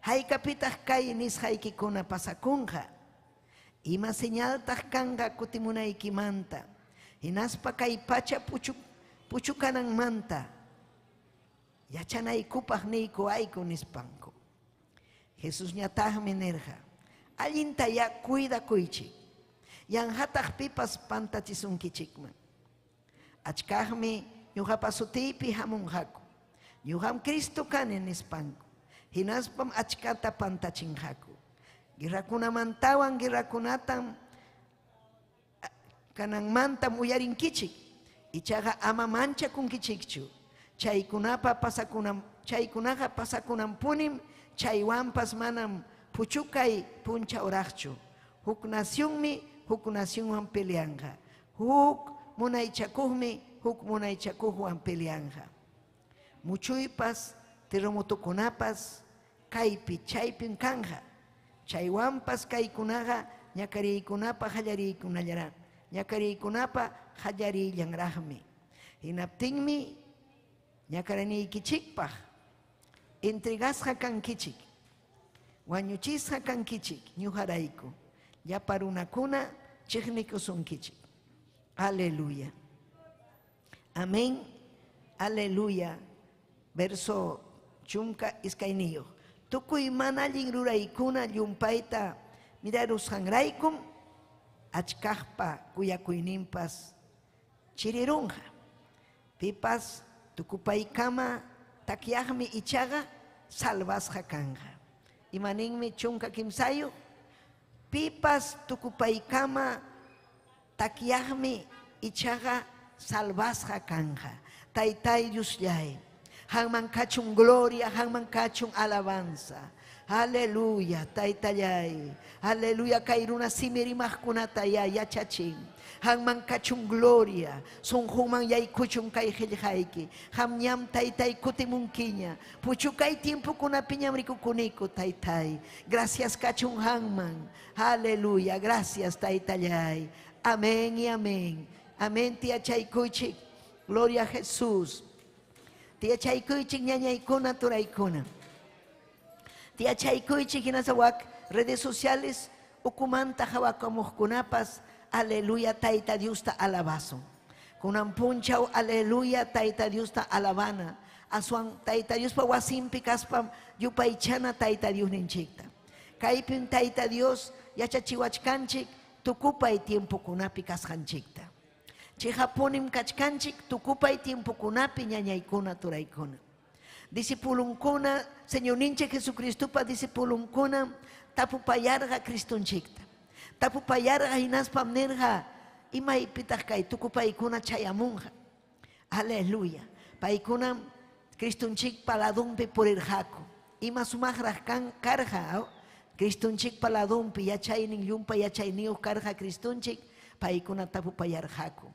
haykapitaq kay nisqaykikuna pasakunqa. Ima señaltaq kanqa kutimunaykimanta, hinaspa kay pacha puchukananmanta, yachanaykupaq niykuwayku nispanku. Jesús ñataqmi nirqa, allinta ya cuidakuychik, yanhataq pipas pantachisunkichikman. Achkaqmi ñuqapa sutiypi hamunqaku, ñuqam Cristo kani nispanku, hinaspam achkata pantachinqaku. Guirrakunamantawan guirrakunatan kananmantam uyarinkichik, ichaqa ama manchakunkichikchu. Chaykunaqa pasakunampunim chaywanpas manam puchukay punchauraqchu. Huk nacionmi huk nacionwan peleanqa. Huk munaychakuqmi huk munaychakuqwan peleanqa. Muchuypas terremotokunapas kaypi chaypin kanja. Chaywanpas kaykunaqa ñakariykunapa qallariykunallaran. Ñakariykunapa qallarillanraqmi. Hinaptinmi ñakaraniykichikpaq entregasqa kankichik, wañuchisqa kankichik ñuqarayku. Llapa runakuna chiqnikusunkichik. Aleluya. Amén. Aleluya. Verso chunka iskayniyuq. Tukuy mana allin ruraykuna llumpayta mirarusqanraykum achkaqpa kuyakuyninpas chirirunqa. Pipas tukupaykama takyaqmi ichaqa salvasqa kanqa. Imaninmi chunka kimsayu, pipas tukupaykama takyaqmi ichaqa salvasqa kanqa. Taytay Diosllay, hanman kachun gloria, hanman kachun alabanza. Aleluya, taytallay. Aleluya, kay runa simirimaqkunata yachachin. Hanman kachun gloria, sunhuman yaykuchun kay qillqayki. Hamñam taytay kutimunkiña. Puchukay tiempokunapi ñam rikukuniku taytay. Gracias kachun hanman. Aleluya, gracias taytallay. Amén y amén. Amén tiyachaykuychik. Gloria a Jesús. Tiyachaykuychik ñañaykuna turaykuna. Tiyachaykuychik hinasawak redes sociales ukumanta hawakamuqkunapas aleluya tayta Diosta alabason. Kunan punchaw aleluya tayta Diosta alabana. Aswan tayta Dios pa wasimpi kaspam yupaychana tayta Dios ninchikta. Kaypin tayta Dios yachachiwachkanchik tukupay tiempo kunapi kasqanchikta. Chihapunim kachkanchik tukupay tiempo kunapi ñañaykuna turaykuna. Disipulunkuna, Señor ninche Jesucristo pa disipulunkuna tapupayarga Cristonchikta. Tapupayarga hinaspam nirga imaypitaq kay tukupaykuna chayamunqa. Aleluya. Paykuna Cristonchik paladumpi purirqaku. Ima sumaqraq karqa Cristonchik paladumpi yachaynin llumpa yachayniyuq karqa Cristonchik paykuna tapupayarqaku.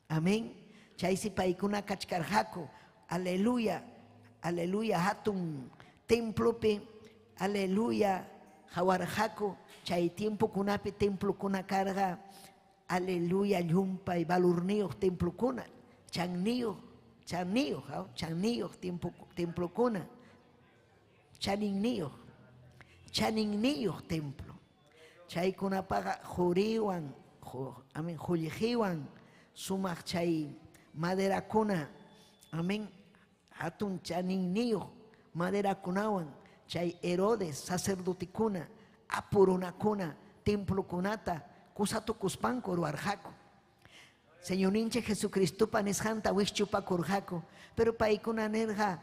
Amén. Chaysi paykuna kachkarqaku. Aleluya. Aleluya, hatun templopi, aleluya, hawarqaku, chay tiempo kunapi templo kuna karga, aleluya, llumpa y valurniyuq templo kuna, chaniyuq templo kuna, chaninniyuq templo. Chay kunapaqa juriwan, jullqiwan, sumak chay madera kuna, amén, hatun chanin niyo, madera kunawan, chay Herodes, sacerdote kuna, apuruna kuna, templo kunata, kusatu kuspanko ruarjako. Señor ninche Jesucristo paneshanta wixchupa kurjako, pero paikuna nerja,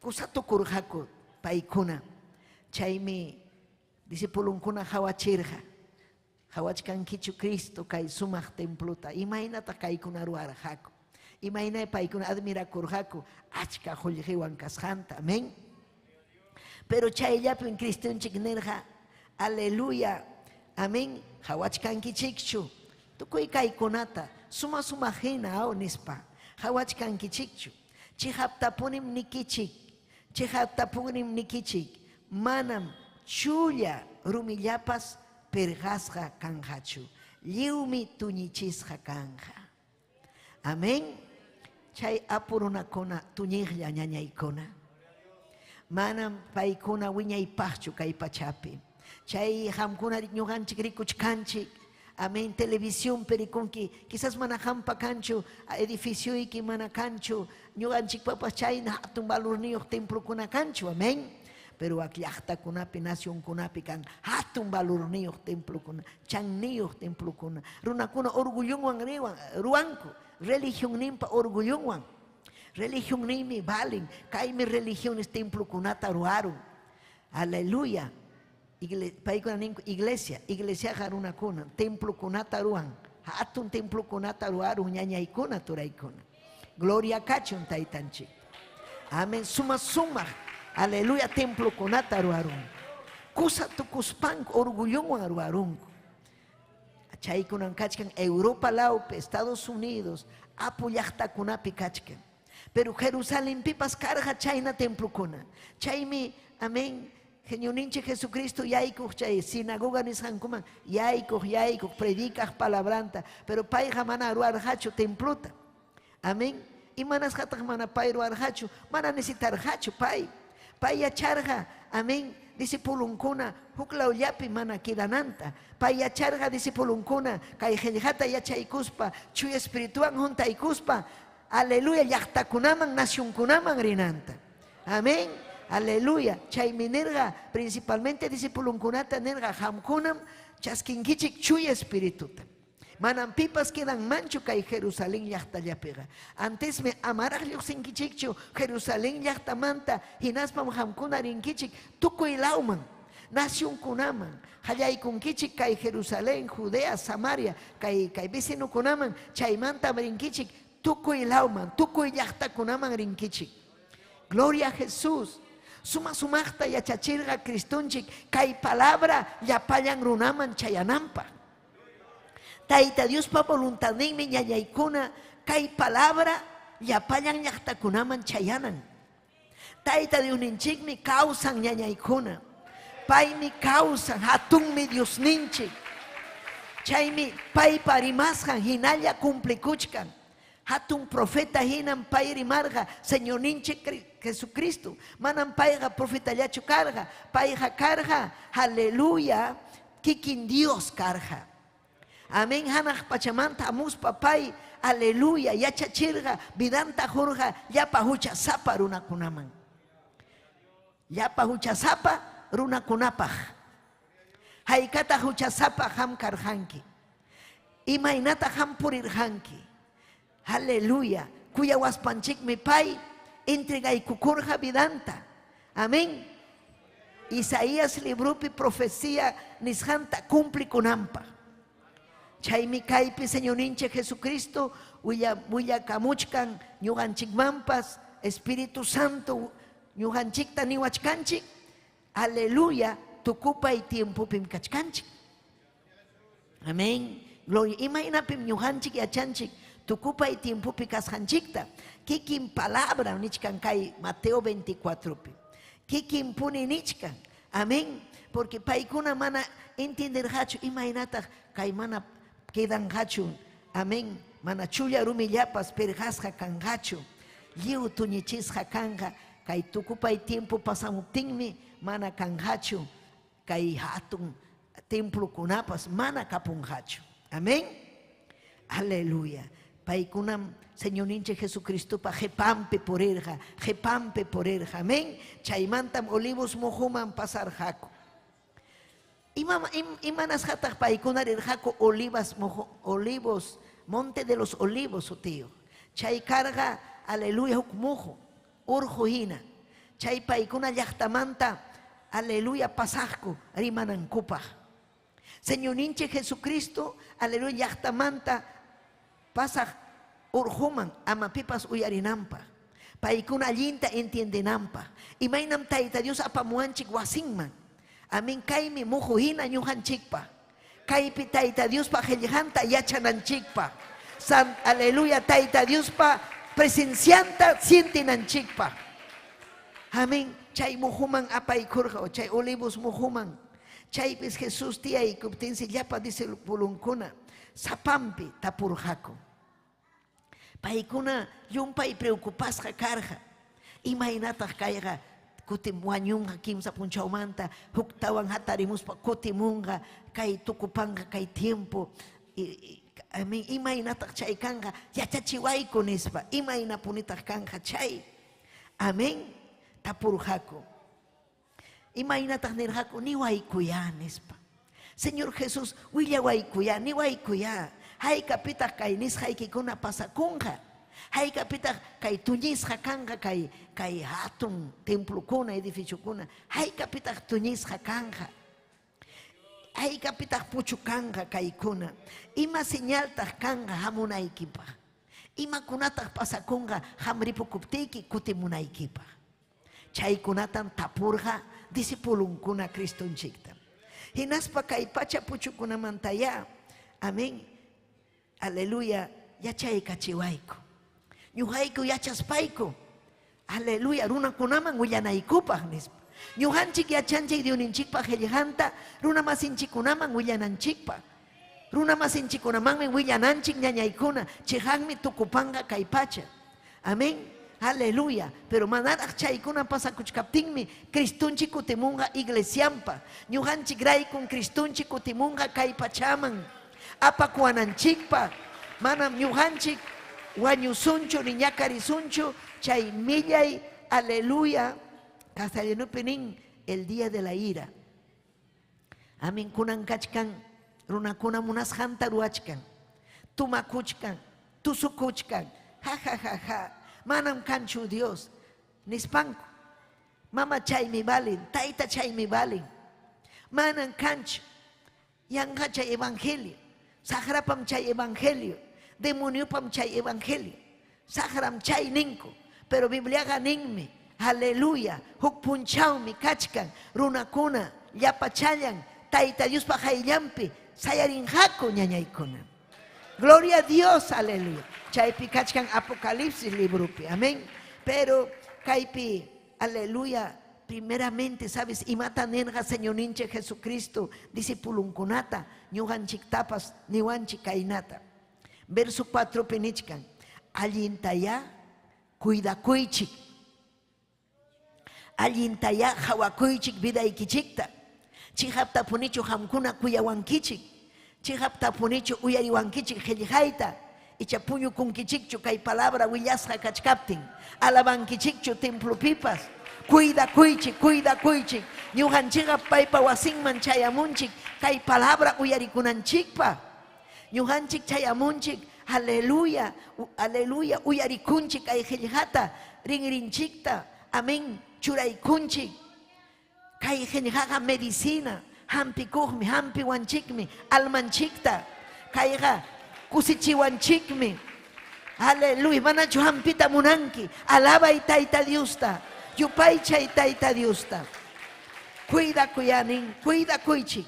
kusatu kurjako, paikuna, chaymi, disipulunkuna hawachirja, hawachkankichu Cristo kay sumak templuta, imaynata kaykuna ruarjako, imaynay paikuna admira kurjako, achka hulljiwan kasjanta, amén. Pero chayllapi en Cristo nerja, aleluya, amén, hawachkankichikchu, tukuy kaykunata, suma hina nispa, hawachkankichikchu, chihaptapunim nikichik, manam chulla rumillapas pergasja kanjachu, liumi tuñichisja kanja. Amén. Chay apurunakuna tuñiglla ñañaykuna. Manam paykuna wiñaypaqchu kay pachapi. Chay hamkuna ñuqanchik rikuchkanchik. Amén. Televisión perikunki, quizás mana hampa kanchu, edificio iki mana kanchu, ñuqanchik papas chayna hatun valorniyuq templokuna kanchu. Amén. Pero llaqtakunapi, nacionkunapi kan hatun valorniyuq templokuna, channiyuq templokuna. Runakuna orgullonwan ruwanku, religión nimpa orgullonwan. Religión nimi valen, kaymi religiones templokunata ruaron. Aleluya. Iglesia runakuna, templo kunata ruan, hatun templo kunata ruaron ñañaykuna turaykuna. Gloria kachun taytanchik. Amén. Suma. Aleluya, templo kunata ruaron. Kusa tukuspanku orgullonwan ruarunku. Chaykunan kachkan Europa laupe, Estados Unidos, apu llaqtakunapi kachkan. Pero Jerusalén pipas karja chayna templo kuna. Chaymi, amén. Señor ninche Jesucristo yaykuk chay sinagoga nisqankuman yaykuk predicaq palabranta, pero payqa mana ruarqachu templuta. Amén. Imanas hataq mana pay ruarqachu, mana necesitarqachu pay yacharqa, amén, disipulunkuna huklawllapi mana kidananta. Pay yacharqa disipulunkuna kay qillqata yachaykuspa, chuy espirituwan juntaykuspa, aleluya, llaqtakunaman, nacionkunaman rinanta. Amén. Aleluya. Chaymi nirqa, principalmente disipulunkunata nirqa hamkunam chaskinkichik chuy espirituta. Manam pipas quedan manchu kay Jerusalén llaqtallapiqa. Antes me amaraq lluqsinkichikchu Jerusalén llaqtamanta hinaspam hamkuna rinkichik tukuy lawman, nacionkunaman, qallaykunkichik kay Jerusalén, Judea, Samaria, kay vecinukunaman, chaymanta rinkichik tukuy lawman, tukuy llaqtakunaman rinkichik. Gloria a Jesús. Sumaqta yachachirqa Cristonchik kay palabra llapayan runaman chayanampa. Tayta Dios pa voluntadninmi ñañaykuna kay palabra llapayan llaqtakunaman chayanan. Tayta Dios ninchikmi causan ñañaykuna. Paymi causan hatunmi Dios ninchik. Chaymi pay parimasqan hinalla cumplikuchkan. Hatun profeta hinan pay rimarqa Señor ninchik Jesucristo. Manan payqa profetallachu karqa. Payqa karqa, aleluya, kikin Dios karqa. Amén. Hanaq pachamanta amuspa pay, aleluya, yachachirqa vidanta hurqa llapa huchasapa runakunaman. Llapa huchasapa runakunapaq. Haykata huchasapa ham karqanki. Imaynata ham purirqanki. Aleluya. Cuya waspanchik mi pay entregaykukurqa vidanta. Amén. Isaías librupi profecía nisqanta cumplikunanpaq. Chaymi kaypi Señor ninche Jesucristo willakamuchkan ñuqanchikmanpas Espíritu Santo ñuqanchikta niwachkanchik. Aleluya. Tukupay tiempupim kachkanchik. Amén. Gloria. Imaynapim ñuqanchik yachanchik tukupay tiempupi kasqanchikta. Kikin palabra nichkan kay Mateo 24 pi. Kikin puni nichkan. Amén. Porque paykuna mana entenderqachu imaynataq kay mana quedanqachu. Amén. Mana chulla rumillapas perqasqa kanqachu. Lliw tuñichisqa kanqa. Kay tukupay tiempo pasamuptinmi mana kanqachu. Kay hatun templokunapas mana kapunqachu. Amén. Aleluya. Paikunam Señor ninche Jesucristo pa jepampe por erja. Amén. Chaymantam olivos mojuman pasar jaco. Imanas hatak paikunar el jaco olivos, monte de los olivos, su tío. Chay carga, aleluya, hukmujo, urjujina. Chay paikuna yachtamanta, aleluya, pasajco, rimanancupa. Señor ninche Jesucristo, aleluya, yachtamanta, pasaj, urjuman, amapipas uyarinampa. Paikuna yinta entiendenampa. Y mainam taita Dios apamuanchik wasinman. Amén, kaimi mujujina ñujanchikpa. Kaipi taita Dios pa jellejanta yachananchikpa. Aleluya, taita Dios pa presencianta sientinanchikpa. Amén. Chay mujuman apaikurja, o chay olivos mujuman. Chay pues Jesús tía y cuptense yapa dice puluncuna. Sapampi tapurjaco. Paikuna yumpa y preocupasja carja. Imaginata caiga kutimuanyunga kim sa punchaumanta. Huktawan hatarimus pa kutimunga. Kay tukupanga kay tiempo. Amén. Imaginata chay kanga. Yachachiway kunispa. Imaginapunita kanga chay. Amén. Tapurjaco. Imaginata nerjaco ni waikuyanispa. Señor Jesús, willa waikuya, ni waikuya. Hay kapita kay nis hay kikuna pasakunga. Hay kapita kay tuñis hakanga kay hatun templo kuna edificio kuna. Hay kapita tuñis hakanga. Hay kapita puchukanga kay kuna. Ima señal kanga hamunaikipa. Ima kunata pasakunga hamripo kupteki kutimunaikipa. Chay kunatan tapurja disipulun kuna Kriston chikta. Hinaspa kay pacha puchukuna mantaya. Amén. Aleluya. Yachay kachiwaiko. Ñuhayku yachaspaiko. Aleluya. Runa kunaman willanaikupa. Ñuhanchik yachanchik diuninchikpa hellejanta. Runa masinchikunaman willananchikpa. Runa masinchikunaman willananchik ñañaykuna. Chihanmi tukupanga kay pacha. Amén. Aleluya. Pero manarak chaykuna pasakuchkaptinmi Kristunchik kutimunga iglesiampa. Ñuhanchik raykun Kristunchik kutimunga kay pachaman. Apakuananchikpa. Manam ñuhanchik wañusunchu ni ñakarisunchu chay millay. Aleluya. Castellanupinin el día de la ira. Amin kunan kachkan. Runakuna munas jantaruachkan. Tumakuchkan. Tusukuchkan. Ja ja ja ja. Manam kanchu Dios, nispanko. Mama chay mi balin, taita chay mi balin. Manam kanchu, yanga chay evangelio. Sahrapam chay evangelio. Demoniopam chay evangelio. Sahram chay ninko. Pero Biblia ninmi. Aleluya. Hukpunchau mi kachkan. Runakuna, yapachayan. Taita Dios pajayampi. Sayarinjako ñañaykuna. Gloria a Dios, aleluya. Chaypi kachkan Apocalipsis librupi, amén. Pero kaypi, aleluya, primeramente, ¿sabes? Imata nenga Señor ninche Jesucristo, discipulunkunata, ñuhanchik tapas, niwanchik kainata. Verso 4 penichkan. Allintaya, cuidakuychik. Allintaya, hawakuychik vidaykichikta. Chihapta punichu hamkuna kuyawankichik. Chihapta punichu uyariwankichik helijaita. Ichapuño kunkichikchu kay palabra willasqa kachkaptin. Alabankichikchu templo pipas. Cuida kuychik. Ñuhanchiqa paypa wasinman chayamunchik. Kay palabra uyarikunanchikpa. Ñuhanchik chayamunchik. Aleluya. Aleluya. Uyarikunchik kay heliljata. Rinrinchikta. Amén. Churaykunchik. Kay helijaqa medicina. Hampikuqmi, hampiwanchikmi, almanchikta. Kayqa kusichiwanchikmi. Aleluya. Manachu hampita munanki. Alaba y taita Diosta. Yupaycha y taita Diosta. Cuida kuyanin, cuida kuychik.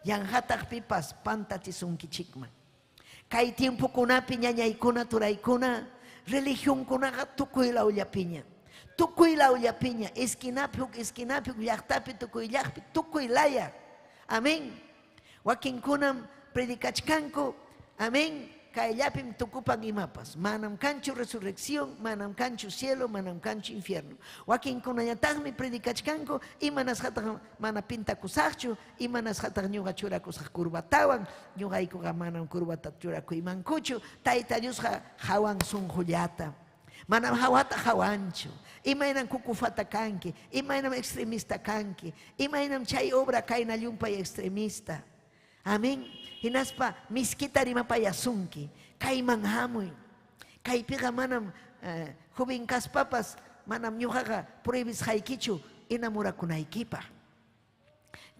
Yanhataq pipas pantatisunkichikman. Kay tiempo kunapi ñañaykuna turaykuna. Religión kunaqa tukuyla ullapiña. Tukuyla ullapiña. Esquinapi llaqtapi tukuyllaqpi tukuylaya. Amén. Wakinkunam predikachkanku. Amén. kayllapim tukupan imapas. Manam kanchu resurrección, manam kanchu cielo, manam kanchu infierno. Wakinkunañataqmi predikachkanku, imanas hataq mana pintakusaqchu, imanas hataq ñuqa churakusaq kurbatawan, ñuqaykuqa manam kurbata churakuymankuchu, Tayta Diosqa hawan sunqullata. Manam hawata hawanchu, imaynam kukufata kanki, imaynam extremista kanki, imaynam chay obra kayna llumpay extremista. Amén. Hinaspa miskita rimapayasunki, kayman hamuy. Kaypiqa manam joven kaspapas, manam ñuqaqa pruebis haykichu enamurakunaykipaq.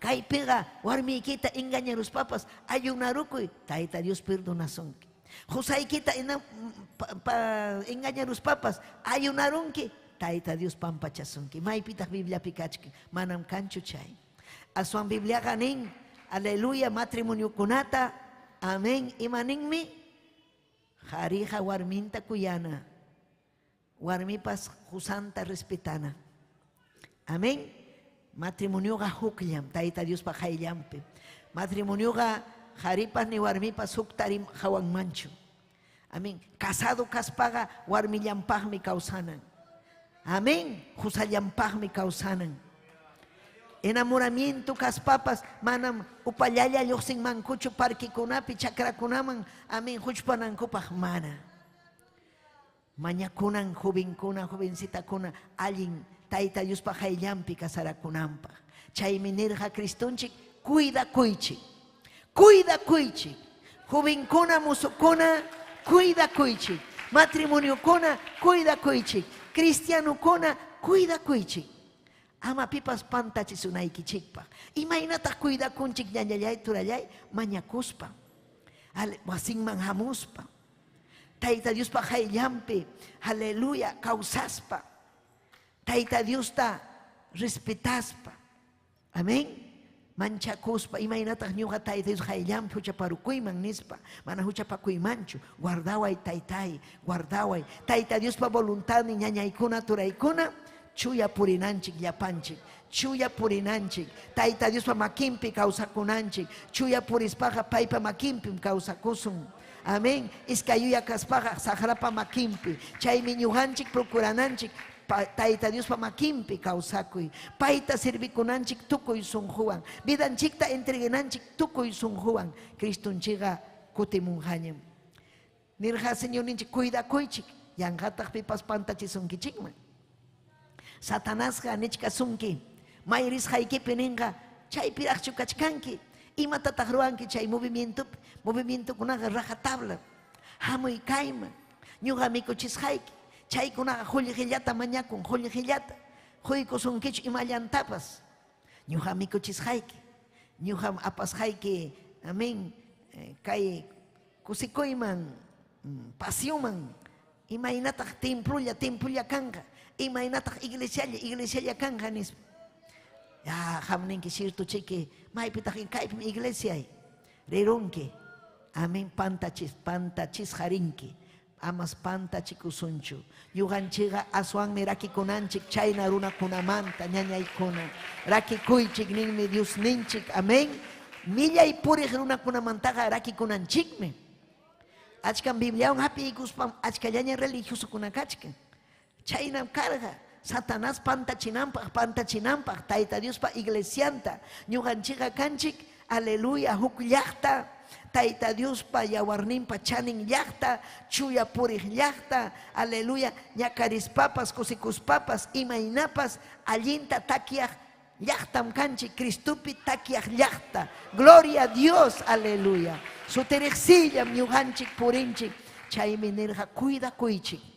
Kaypiqa warmiykita engañaruspapas ayunarukuy, Tayta Dios perdonasunki. Josaykita engañaruspapas ayunarunki, Tayta Dios pampachasunki. Maypitaq Bibliapi kachki, manam kanchu chay. Aswan Bibliaqa nin, aleluya, matrimonio kunata, amén, imaninmi, jarija warminta kuyana, warmipas jusanta respetana. Amén. Matrimonio ga huklam, Tayta Dios pa hayllampi. Matrimonio ga jaripas ni warmipas huktarim hawan manchu. Amén. Casado kaspaga warmillampagmi kausanan. Amén. Jusallampagmi kausanan. Enamoramiento kaspapas manam upallalla lluqsin mankuchu parkikunapi chakrakunaman, amén, huchpanankupaq mana. Mañakunan jovenkuna, jovencitakuna allin Tayta Diospa hayllampi kasarakunanpaq. Chaymi nirqa Cristonchik cuidakuychik, cuidakuychik. Jovenkuna musukuna cuidakuychik, matrimoniokuna cuidakuychik, cristianokuna cuidakuychik. Ama pipas pantachisunaykichispa. Imaynataq cuidakunchik ñañallay turallay mañakuspa. Wasinman hamuspa. Tayta Diospa hayllampi, aleluya, causaspa. Tayta Diosta respetaspa. Amén. Manchakuspa, imaynataq ñuqa Tayta Dios hayllampi huchaparukuyman nispa. Mana huchapakuymanchu. Guardaway taytay, guardaway. Tayta Diospa voluntad ni ñañaykuna turaykuna. Chuya purinanchik llapanchik, chuya purinanchik, Tayta Diospa makinpi kawsakunanchik, chuya purispaqa paypa makinpim kawsakusun. Amén. Iskayuya kaspaqa sahrapa makinpi, chaymi ñuqanchik procurananchik Tayta Diospa makinpi kawsakuy. Payta servikunanchik tukuy sunquwan, vidanchikta entreguenanchik tukuy sunquwan, Cristonchiqa kutimunqañam. Nirqa Señor ninchik cuidakuychik, yanqataq pipas pantachisunkichikman. Satanasqa nichkasunki, mayris haykipi ninqa, chaypiraqchu kachkanki, imatataq ruwanki chay movimientokunaqa rajatabla, hamuy kayman, ñuqa mikuchisqayki, chaykunaqa qullqillata mañakun, qullqillata, quykusunkichu imallantapas, ñuqa mikuchisqayki, ñuqa apasqayki, amén, kay kusikuyman, pasionman, imaynataq templulla kanqa, imaynataq iglesialla kanqa nispa. Ya hamninki sirtu chiki, maypitaq kaypim iglesia rirunki. Amén, pantachisqarinki. Amas pantachikusunchu. Ñuqanchikqa aswanmi rakikunanchik chayna runakunamanta ñañaykuna. Rakikuychik ninmi Dios ninchik. Amén. Millay puriq runakunamantaqa rakikunanchikmi. Achkan Bibliawan hapiykuspam achkallaña religiosukuna kachkan. Chaynam karqa, Satanás pantachinanpaq, Tayta Diospa iglesianta, ñuqanchikqa kanchik, aleluya, huk llaqta, Tayta Diospa yawarninpa chanin llaqta, chuya puriq llaqta, aleluya, ñakarispapas, kusikuspapas, imaynapas, allinta takiaq llaqtam kanchik, Cristupi takiaq llaqta, gloria a Dios, aleluya. Suteriqsillam ñuqanchik purinchik, chaymi nirqa cuidakuychik.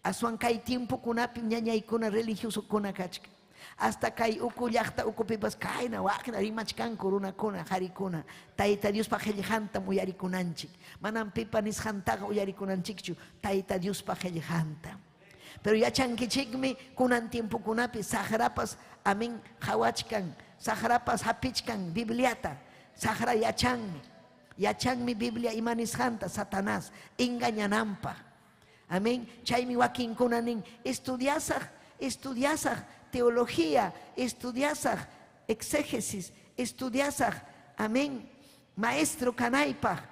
Aswan kay tiempokunapi ñañaykuna religiosokuna kachka. Hasta kay uku llaqta ukupipas kayna waqna rimachkanku runakuna qarikuna. Tayta Diospa qillqantam uyarikunanchik. Manam pipa nisqantaqa uyarikunanchikchu. Tayta Diospa qillqantam. Pero yachankichikmi kunan tiempokunapi saqrapas amin qhawachkan, saqrapas hapichkan Bibliata. Saqra yachanmi Biblia imanisqanta Satanás engañananpaq. Amén. Chaymi wakinkuna nin estudiasaq teología, estudiasaq exégesis, estudiasaq, amén, maestro kanaypaq,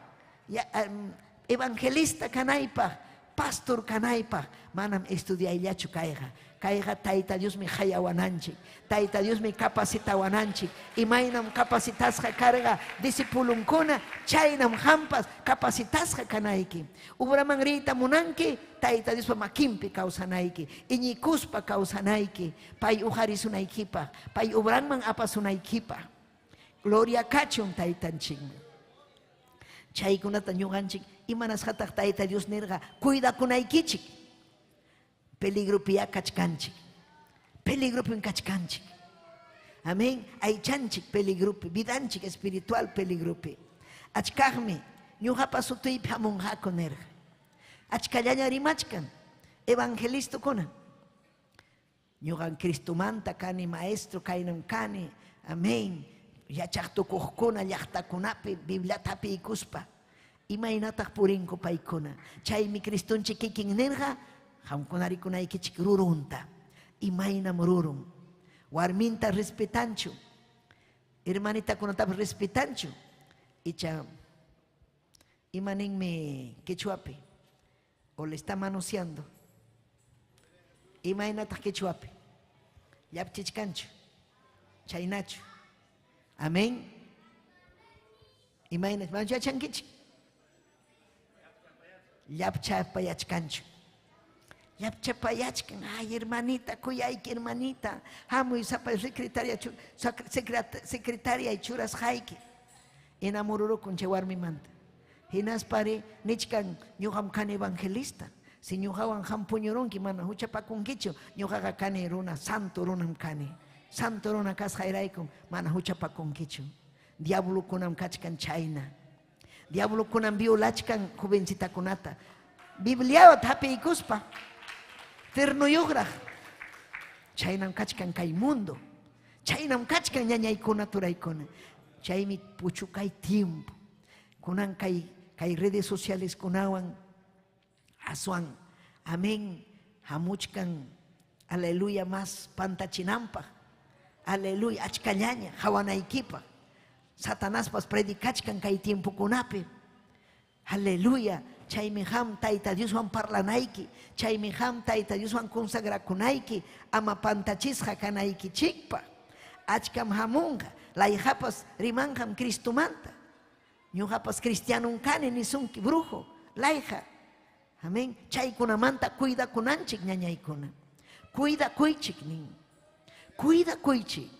evangelista kanaypa, pastor kanaypa, manam estudiayllachu kayqa. Kayqa Tayta Dios mi hayawananchik, Tayta Dios mi capacitawananchik, imaynam capacitasqa karqa discipulunkuna, chaynam hampas capacitasqa kanayki. Ubraman riyta munanki, Tayta Diospa makinpi kawsanayki, iñikuspa kawsanayki, pay ujarisunaykipaq, pay ubranman apasunaykipaq. Gloria kachun Taytanchikman. Chaykunata ñuqanchik imanasqataq Tayta Dios nirqa cuidakunaykichik. Peligrupi kachkanchik, peligrupi kachkanchik. Amén. Aychanchik peligrupi, vidanchik espiritual peligrupi. Achkaqmi ñuqapa sutuypi hamunqaku nirqa. Achkallaña rimachkan evangelistukuna. Ñuqan Cristumanta kani maestro kaynam kani. Amén. Yachaqtukuqkuna llaqtakunapi Bibliata apikuspa. Imaynataq purinku paykuna. Chaymi Cristunchik kikin nirqa hamkunarikunaykichik rurunta, imaynam rurun. Warminta respetanchu, hermanitakunatapas respetanchu. Icha imaninmi quechuapi, o le está manoseando. Imaynataq quechuapi, llapchichkanchu, chaynachu. Amén. Imaynat manchachankichik, llapchapayachkanchu. Yapchapayachkan, ay hermanita, kuyayki hermanita, hamuy sapay secretaria y churas hayki. Enamorurukun chay warmimanta. Hinaspari nichkan ñuqam kani evangelista. Si ñuqawan hampuñurunki mana huchapakunkichu, ñuqaqa kani runa, santo runam kani. Santo runa kasqayraykum mana huchapakunkichu. Diablukunam kachkan chayna. Diablukunam violachkan jovencitakunata. Bibliawat hapiykuspa. Ternuyugraj. Chaynam kachkan kay mundo. Chaynam kachkan ñañaykuna turaykuna. Chaymi puchukay tiempo. Kunan kay redes sociales kunawan aswan. Amén. Hamuchkan. Aleluya más pantachinampa. Aleluya. Achkallaña. Hawanaykipa. Satanaspas predikachkan kay tiempo kunapi. Aleluya. Chaymi ham Tayta Dioswan parlanayki, chaymi ham Tayta Dioswan consagrakunayki, ama pantachisqa kanaykichikpa. Achkam hamunqa, layhapas rimanqam Cristumanta. Ñuqapas cristianun kani nisunki brujo, layha. Amén. Chaykunamanta cuidakunanchik ñañaykuna. Cuidakuychik nin. Cuidakuychik.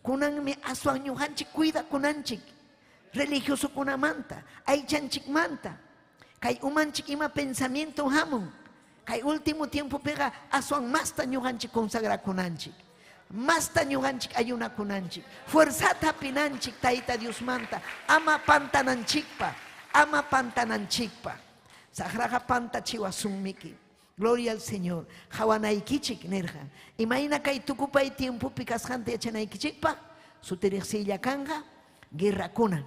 Kunanmi aswan ñuqanchik cuidakunanchik. Religiosokunamanta, aychanchikmanta. Kay umanchik ima pensamiento hamun. Kay último tiempo pega aswan masta ñuqanchik consagrakunanchik. Masta ñuqanchik ayunakunanchik. Fuerzata pinanchik Tayta Dios manta. Ama pantananchikpa. Ama pantananchikpa. Sagraja pantachiwa summiki. Gloria al Señor. Hawanaykichik nirja. Imayna kay tukupay tiempo pikasjante yachanaykichikpa. Suteriqsilla kanga. Guerra kunan.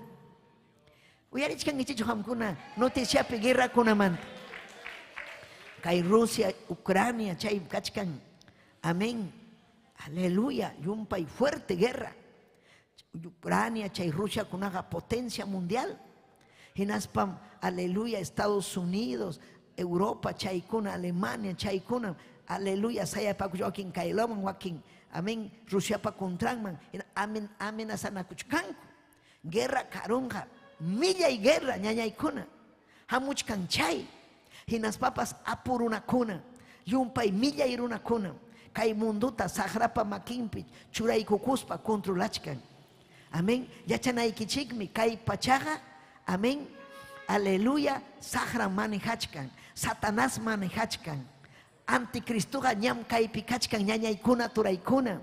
Uyarichkan ichichu hamkuna noticiapi guerra kunamanta. Kay Rusia, Ucrania, chay kachkan. Amén. Aleluya. Yumpay fuerte guerra. Ucrania, chay Rusia kunaga potencia mundial. Hinaspam, aleluya, Estados Unidos, Europa, chay kuna, Alemania, chay kuna. Aleluya, saya pa kujokin kailoman wakin. Amén. Rusia pa contrangman. Amén, amén asanakuchkanku. Guerra karunga. Milla y guerra ñañaykuna. Hamuchkan chay. Hinas papas apurunakuna. Yumpay milla y runakuna. Kay munduta sagrapa makinpi churaykukuspa controlachkan. Amén. Yachanaykichikmi kay pachaga. Amén. Aleluya. Sagra manejachkan. Satanás manejachkan. Anticristuga ñam kaypi kachkan ñañaykuna turaykuna.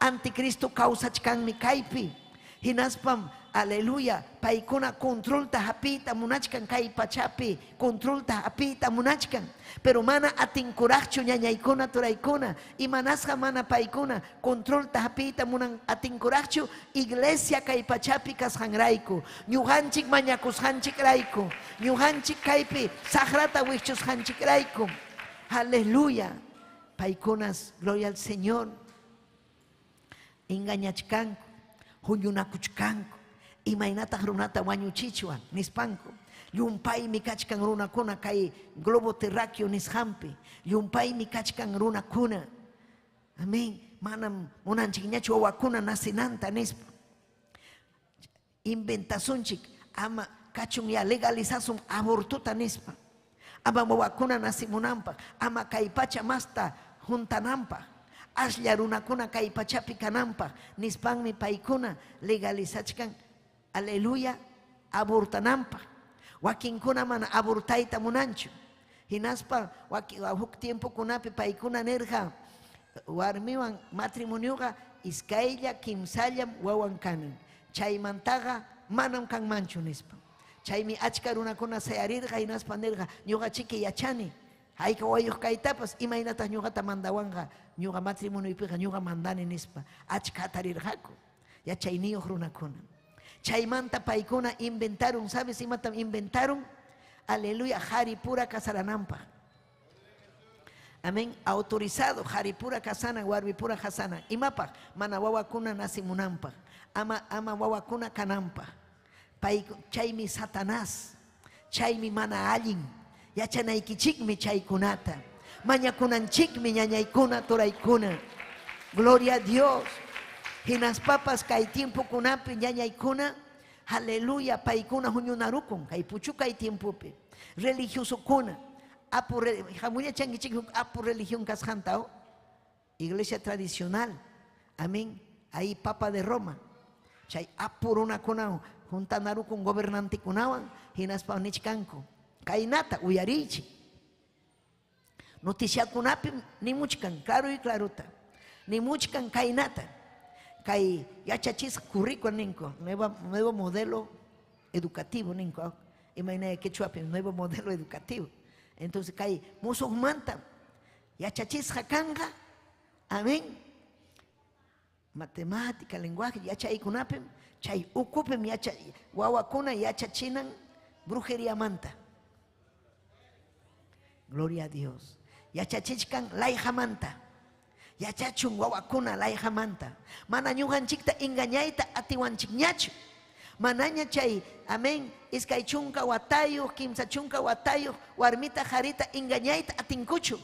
Anticristo causachkanmi kaypi. Hinaspam. Aleluya, paikuna controlta hapita munachkan kay pachapi, controlta hapita munachkan. Pero mana atinkurachchu ñañaykuna turaykuna, imanasqa mana paikuna controlta hapita munan atinkurachchu iglesia kay pachapi kasqanrayku, ñuqanchik mañakusqanchikrayku, ñuqanchik kaypi sagrata wichusqanchikrayku. Aleluya, paikunas, gloria al Señor. Engañachkanku, huyunakuchkanku. Imaynataq runata wañuchichwan nispanku. Yumpay mi kachkan runa kuna kay globo terráqueo nishampi. Yumpay mi kachkan runa kuna. Amén. Manam munanchikñachu wawakuna nacinanta nispa. Inventasunchik ama kachun ya legalizasun abortuta nispa. Ama wawakuna nasimunampa. Ama kay pacha masta juntanampa. Ashlla runakuna kay pachapi kanampa. Nispanmi paykuna legalizachkan. Aleluya. Abortanampa. Wakinkuna mana abortayta munanchu. Hinaspa huk tiempo kunapi paykuna nerja warmiwan matrimonioga iskaylla kimsallam wawan kanan. Chaymantaga manam kanmanchu nispa. Chaymi achka runakuna sayarirqa hinaspa nerqa ñuqa chiki yachani. Hayka wayuq kaytapas imaynataq ñuqata mandawanga ñuqa matrimoniopiqa ñuqa mandani nispa achka tarirqaku yachayniyuq runakuna. Chaymanta paykuna inventaron, ¿sabes imatam inventaron? Aleluya, haripura kasaranampa. Amén, autorizado haripura kasana warmipura kasana. Imapa mana wawakuna nasimunampa. Ama wawakuna kanampa. Chaymi Satanás, chaymi mana allin. Yachanaykichikmi chaykunata. Mañakunanchikmi ñañaykuna turaykuna. Gloria a Dios. Hinas papas kay tiempo kunapi ñañaykuna. Aleluya, paykuna huñunarukun. Kay puchu kay tiempopi. Religioso kuna. Apu religión kasjantao. Iglesia tradicional. Amén. Ahí Papa de Roma. Chay apuruna kunao. Juntanarukun gobernante kunawan. Hinas pa nichkanko. Kainata uyarichi. Noticia kunapi ni muchkan. Claro y claruta. Ni muchkan kainata. Kay yachachis currículo ninko. Nuevo modelo educativo ninko. Imagina que chuapi, nuevo modelo educativo. Entonces kay musos manta. Yachachis hakanga. Amén. Matemática, lenguaje, yachay kunapim. Chay ukupim yachay. Wawakuna yachachinan brujería manta. Gloria a Dios. Yachachichkan laijamanta. Yachachun wawakuna laijamanta. Mana ñuqanchikta engañayta atiwanchikñachu. Manaña chay, amén, iskay chunka watayuq, kimsa chunka watayuq, warmita jarita engañayta atinkuchu.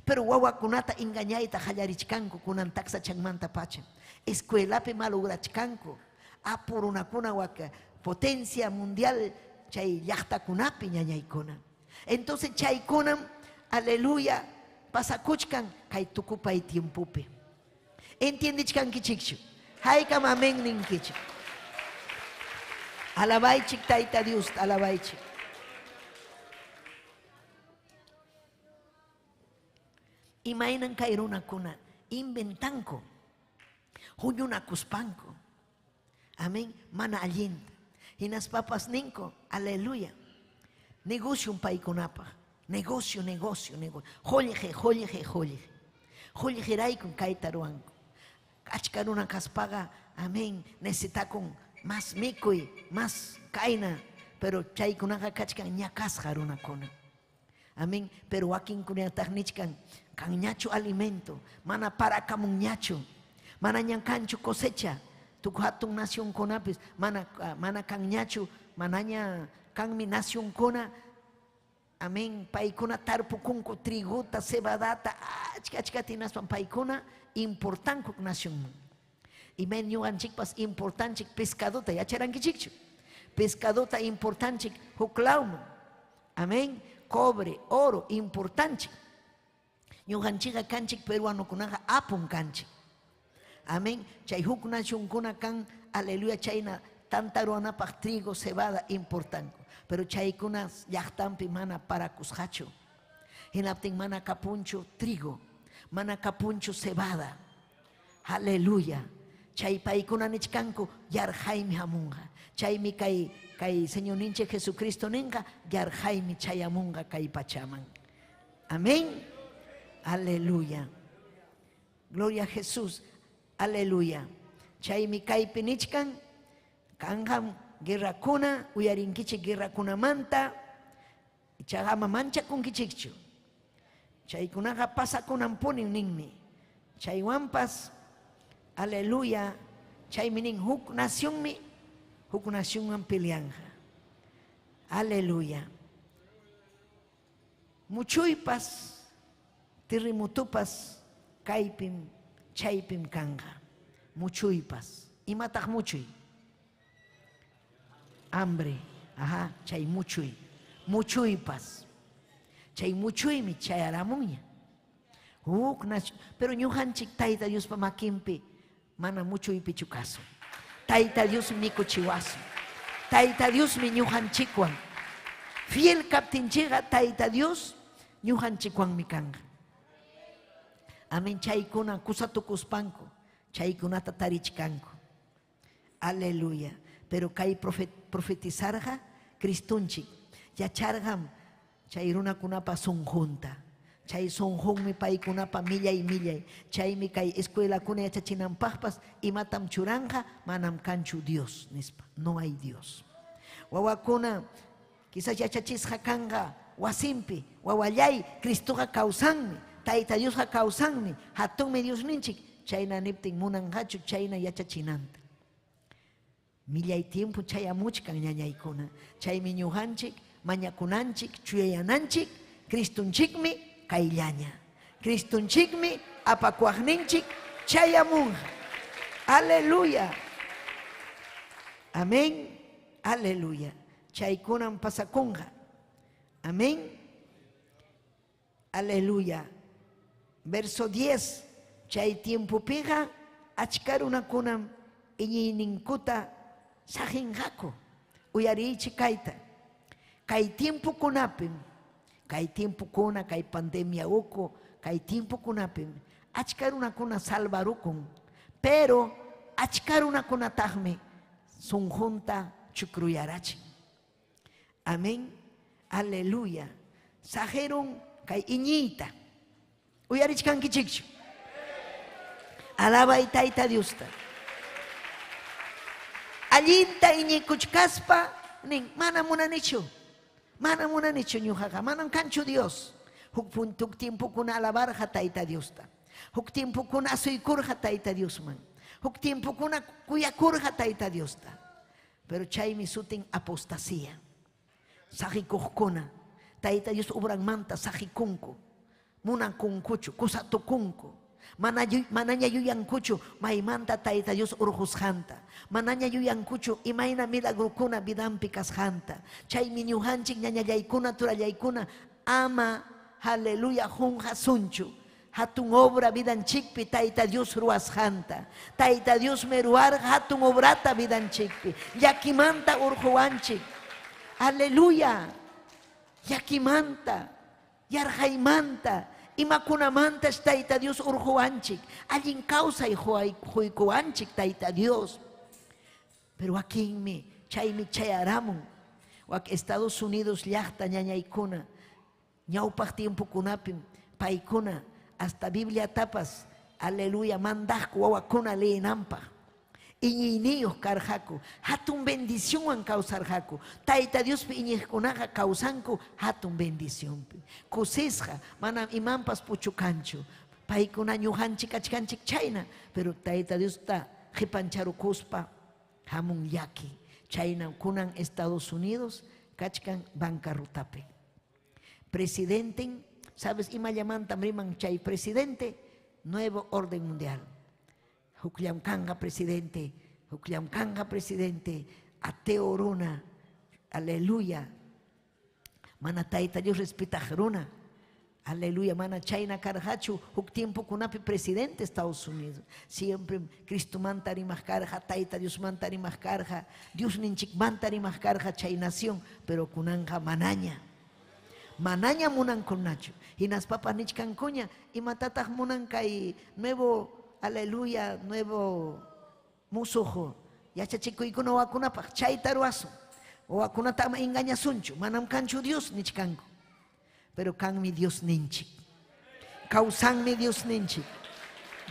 Pero wawakunata engañayta hallarichkanku kunan taksachanmanta pacha. Escuelapi malograchkanku. Apurunakuna waka potencia mundial chay llaqtakunapi ñañaykuna. Entonces chaykunam, aleluya, pasakuchkan kay tukupay tiempupi. Entiendichkankichikchu. Haykam amén ninkichu. Alabaichik tayta Dios, alabaichik. Imainan kay runakuna inventanko. Huñunakuspanko. Amén. Mana allinta. Hinas papas ninko. Aleluya. Negocio paykunapa. Negocio. Jolleje. Jollejeraykun kaytaruanko. Achkaruna kaspaga. Amén. Necesitakun más mikuy, más kaina. Pero chaykunaqa kachkan ñakasqa runakuna. Amén. Pero wakinkunataq nichkan kanñachu alimento. Mana parakamun ñachu. Mana ñankanchu cosecha. Tuku hatun nación kunapis. Mana kanñachu. Manaña kanmi nación kuna. Amén. Paykuna tarpukunku triguta, cebadata. Achkatinas paykuna importanku nación. Y menyo anchikpas importanchik pescadota. Yacharankichikchu. Pescadota importanchik huklauman. Amén. Cobre, oro, importanchik. Ñuqanchikqa kanchik peruano kunaqa apun kanchik. Amén. Chay huk nación kuna kan, aleluya, chayna tantaruanapaq trigo, cebada, importante. Pero chaykunas llaqtanpi mana parakusqachu. Hinaptin mana kapunchu trigo, mana kapunchu cebada. Aleluya. Chay paykuna nichkanku yarjaymi hamunqa. Chaymi kay Señor ninche Jesucristo ninqa yarjaymi chayamunqa kay pachaman. Amén. Aleluya. Gloria a Jesús. Aleluya. Chaymi kaypi nichkan kanqam guerrakuna uyarinkichik guerrakunamanta chaqama manchakunkichikchu. Chaykunaqa pasakunanpunin ninmi. Chaywanpas aleluya. Chaymi nin huk nacionman peleanja. Aleluya. Muchuypas, tirimutupas, kaipim, chaypim kanga. Muchuypas. Imataq muchuy. Hambre. Ajá, chay muchuy. Muchuypas. Chay muchuymi chayaramuña. Pero ñujanchik Tayta Dios pa makimpi mana muchuypichu kasu. Tayta Dios nikuchiwasu. Tayta Dios mi ñujanchikwan. Fiel kaptinchiga Tayta Dios ñujanchikwan mi kanga. Amén. Chaykuna kusatukuspanku. Chaykunata tarichkanku. Aleluya. Pero kay profetizarga Cristunchik. Yachargam chay runakunapa sunjunta. Chay sunjunmi paykunapa millay millay. Chaymi kay escuela kuna yachachinanpaqpas imatam churanja manam kanchu Dios nispa. No hay Dios. Wawakuna quizás yachachisqa kanga wasimpi wawallay Cristoqa kawsanmi. Tayta Diosqa kawsanmi. Hatunmi Dios ninchik. Chayna niptin munanqachu chayna yachachinanta. Millay tiempo chayamuchkan ñañaykuna. Chaymi ñujanchik mañakunanchik chuyayananchik Cristunchikmi kayllaña. Cristunchikmi apakuaqninchik chayamunqa. Aleluya. Amén. Aleluya. Chaykunan pasakunqa. Amén. Aleluya. Verso 10. Chay tiempo pija achkarunakunam iñiyninkuta sajinqaku. Uyarichi kayta. Kay tiempo kunapim. Kay tiempo kuna, kay pandemia uko, kay tiempo kunapim. Achkarunakuna salvarukun. Pero achkarunakunataqmi sunjunta chukruyarachin. Amén. Aleluya. Sajeron kay iñita. Uyarichkankichikchu. Alaba y Tayta Diosta. Allinta iñikuchkaspa nin mana munanichu. Mana munanichu ñujaqa. Manam kanchu Dios. Huk tiempo kuna alabarja Tayta Diosta. Huk tiempo kuna asuykurja Tayta Diosman. Huk tiempo kuna kuyakurja Tayta Diosta. Pero chaymi sutin apostasía. Sajikuqkuna. Tayta Dios obranmanta sajikunku. Munankunkuchu, kusatukunku. Manaña yuyankuchu maymanta Tayta Dios urjusjanta. Manaña yuyankuchu imayna milagrukuna vidampi kasjanta. Chaymi ñujanchik ñañallaykuna turallaykuna ama haleluya junja sunchu. Hatun obra vidanchikpi Tayta Dios ruasjanta. Tayta Dios meruar hatun obrata vidanchikpi. Yakimanta urjuanchik. Aleluya. Yakimanta. Yarjaymanta. Imakunamanta Tayta Dios urjuanchik. Allin causa y juikuanchik Tayta Dios. Pero aquí me chaymi chayaramun. Wak Estados Unidos llaqta ñañaykuna. Ñawpaq tiempo kunapim paykuna hasta Biblia tapas. Aleluya mandaqku wawakuna leenanpaq. Iñiniyuq karqaku. Hatun bendición causarqaku. Tayta Dios iñiqkunaqa causanku hatun bendición. Kusisqa manam imanpas puchukanchu. Paykuna ñujanchik achkanchik chayna. Pero Tayta Dios ta qipancharukuspa hamun yaki. Chayna kunan Estados Unidos kachkan bancarrutapi. Presidente, ¿sabes? Ima llamanta mriman chay presidente, nuevo orden mundial. Hukliamkanga presidente, ateo runa, aleluya. Mana Tayta Dios respeta runa, aleluya. Mana China karhachu, huk tiempo kunapi presidente Estados Unidos. Siempre Cristo mantari mascarja, Tayta Dios mantari mascarja, Dios ninchik mantari mascarja chay nación, pero kunanja manaña. Manaña munan kunachu. Y nas papas nichkan kuña, y matataj munan kay nuevo. Aleluya, nuevo musujo. Yachachikuykuna wakunapaq chayta ruasun. Wakunata engañasunchu. Manam kanchu Dios nichkanku. Pero kanmi Dios ninchik. Causanmi Dios ninchik.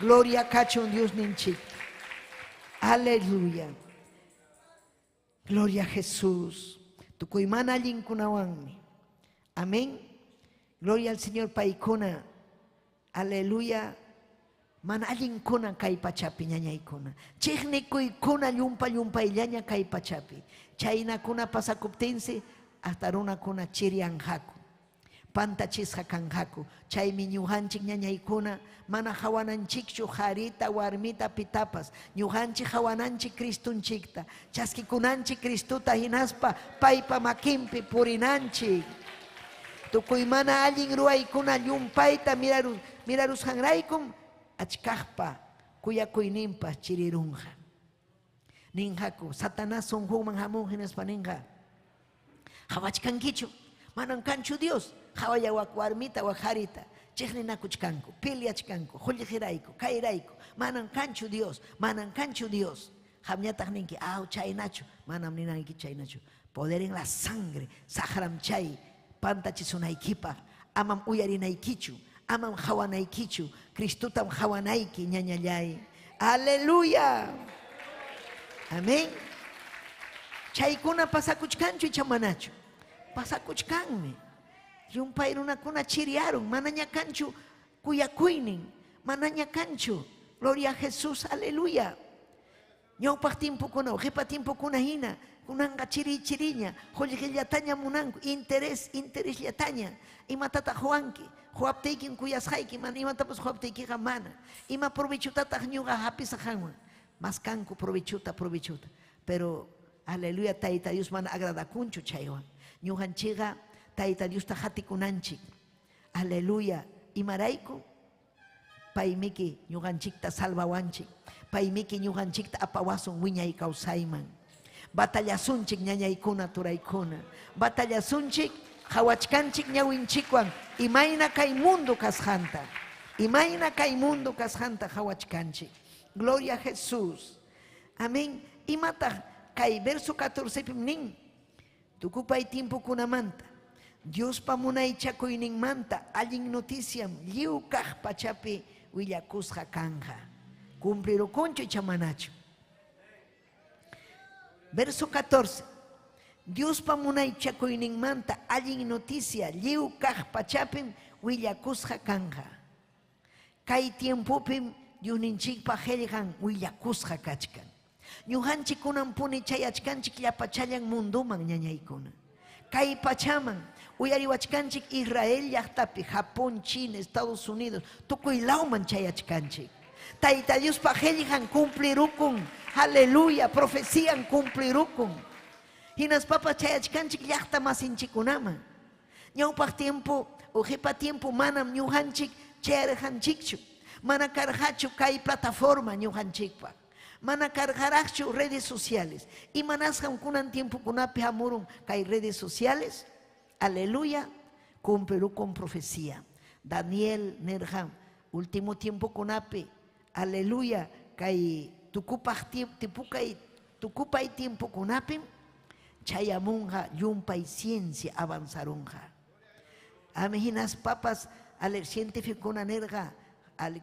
Gloria kachun Dios ninchik. Aleluya. Gloria a Jesús. Tukuymana allinkunawanmi. Amén. Gloria al Señor paykuna. Aleluya. Man allinkuna kay pachapi ñañaykuna. Chiqnikuykuna llumpa llumpa illaña kay pachapi. Chaynakuna pasakuptinsi hasta runakuna chirianjaku. Pantachisqa kanjaku. Chaymi ñujanchik ñañaykuna mana hawananchikchu harita, warmita, pitapas. Ñujanchik hawananchik Cristunchikta. Chaskikunanchik Cristuta hinaspa paypa makinpi purinanchik. Tukuy mana allin ruwaykuna llumpayta mirarusqanraykum achkaqpa kuyakuyninpa chirirunqa. Ninjaku Satanás sunqunman hamun hinaspa ninqa hawachkankichu manan kanchu Dios hawaya wak warmita wak harita chiqninakuchkanku piliachkanku qullqirayku kayrayku manan kanchu Dios hamñataq ninki chaynachu manam ninanki chaynachu poder en la sangre saqram chay pantachisunaykipaq amam uyarinaykichu amam hawanaykichu Cristutam hawanayki ñañallay aleluya amén chaykuna pasakuchkanchu chamanachu pasakuchkanmi llumpay runakuna chiriarun manaña kanchu kuyakuynin manaña kanchu gloria a Jesús aleluya ñawpaq tiempukuna uhipa tiempukuna hina kunanqa chiriña qullqillataña munanku interés llataña imatataq huwanki huwaptaykin kuyasqayki mana imatapas huwaptaykiqa mana ima provechutataq ñuqa hapisaqanwan mas kanku provechuta pero aleluya Tayta Dios mana agradakunchu chaywan ñuqanchikqa Tayta Diosta hatikunanchik aleluya imarayku paymiki ñuqanchikta salvawanchik paymiki ñuqanchikta apawasun wiñay kawsayman batallasunchik ñañaykuna turaykuna batallasunchik hawachkanchik ñawinchikwan imayna kay mundo kasqanta hawachkanchik gloria a Jesús amén imataq kay verso 14 nin tukupay timpukunamanta Diospa munaychakuyninmanta allin noticiam lliw kaq pachapi willakusqa kanja cumplirukunchu chamanachu verso 14 Diospa munaychakuyninmanta allin noticia lliw kaq pachapim willakusqa kanja kay tiempupim Diosninchikpa qillqan willakusqa kachkan ñuqanchikkunan puni chayachkanchik llapachallan munduman ñañaykuna kay pachaman uyariwachkanchik Israel llaqtapi Japón, China, Estados Unidos tukuy lawman chayachkanchik Tayta Diospa qillqan cumplirukun aleluya profecían cumplirukun hinaspapas chayachkanchik llaqta masinchikunaman ñawpaq tiempo uhipa tiempo manam ñuqanchik chayarqanchikchu mana karqachu kay plataforma ñuqanchikpaq mana karqaraqchu redes sociales imanasqan kunan tiempukunapi hamurun kay redes sociales aleluya cumplirukun profecía Daniel nirqan último tiempukunapi aleluya kay tukupay tiempukunapi chayamunqa llumpay ciencia avanzarunqa amihinas papas científicuna nirqa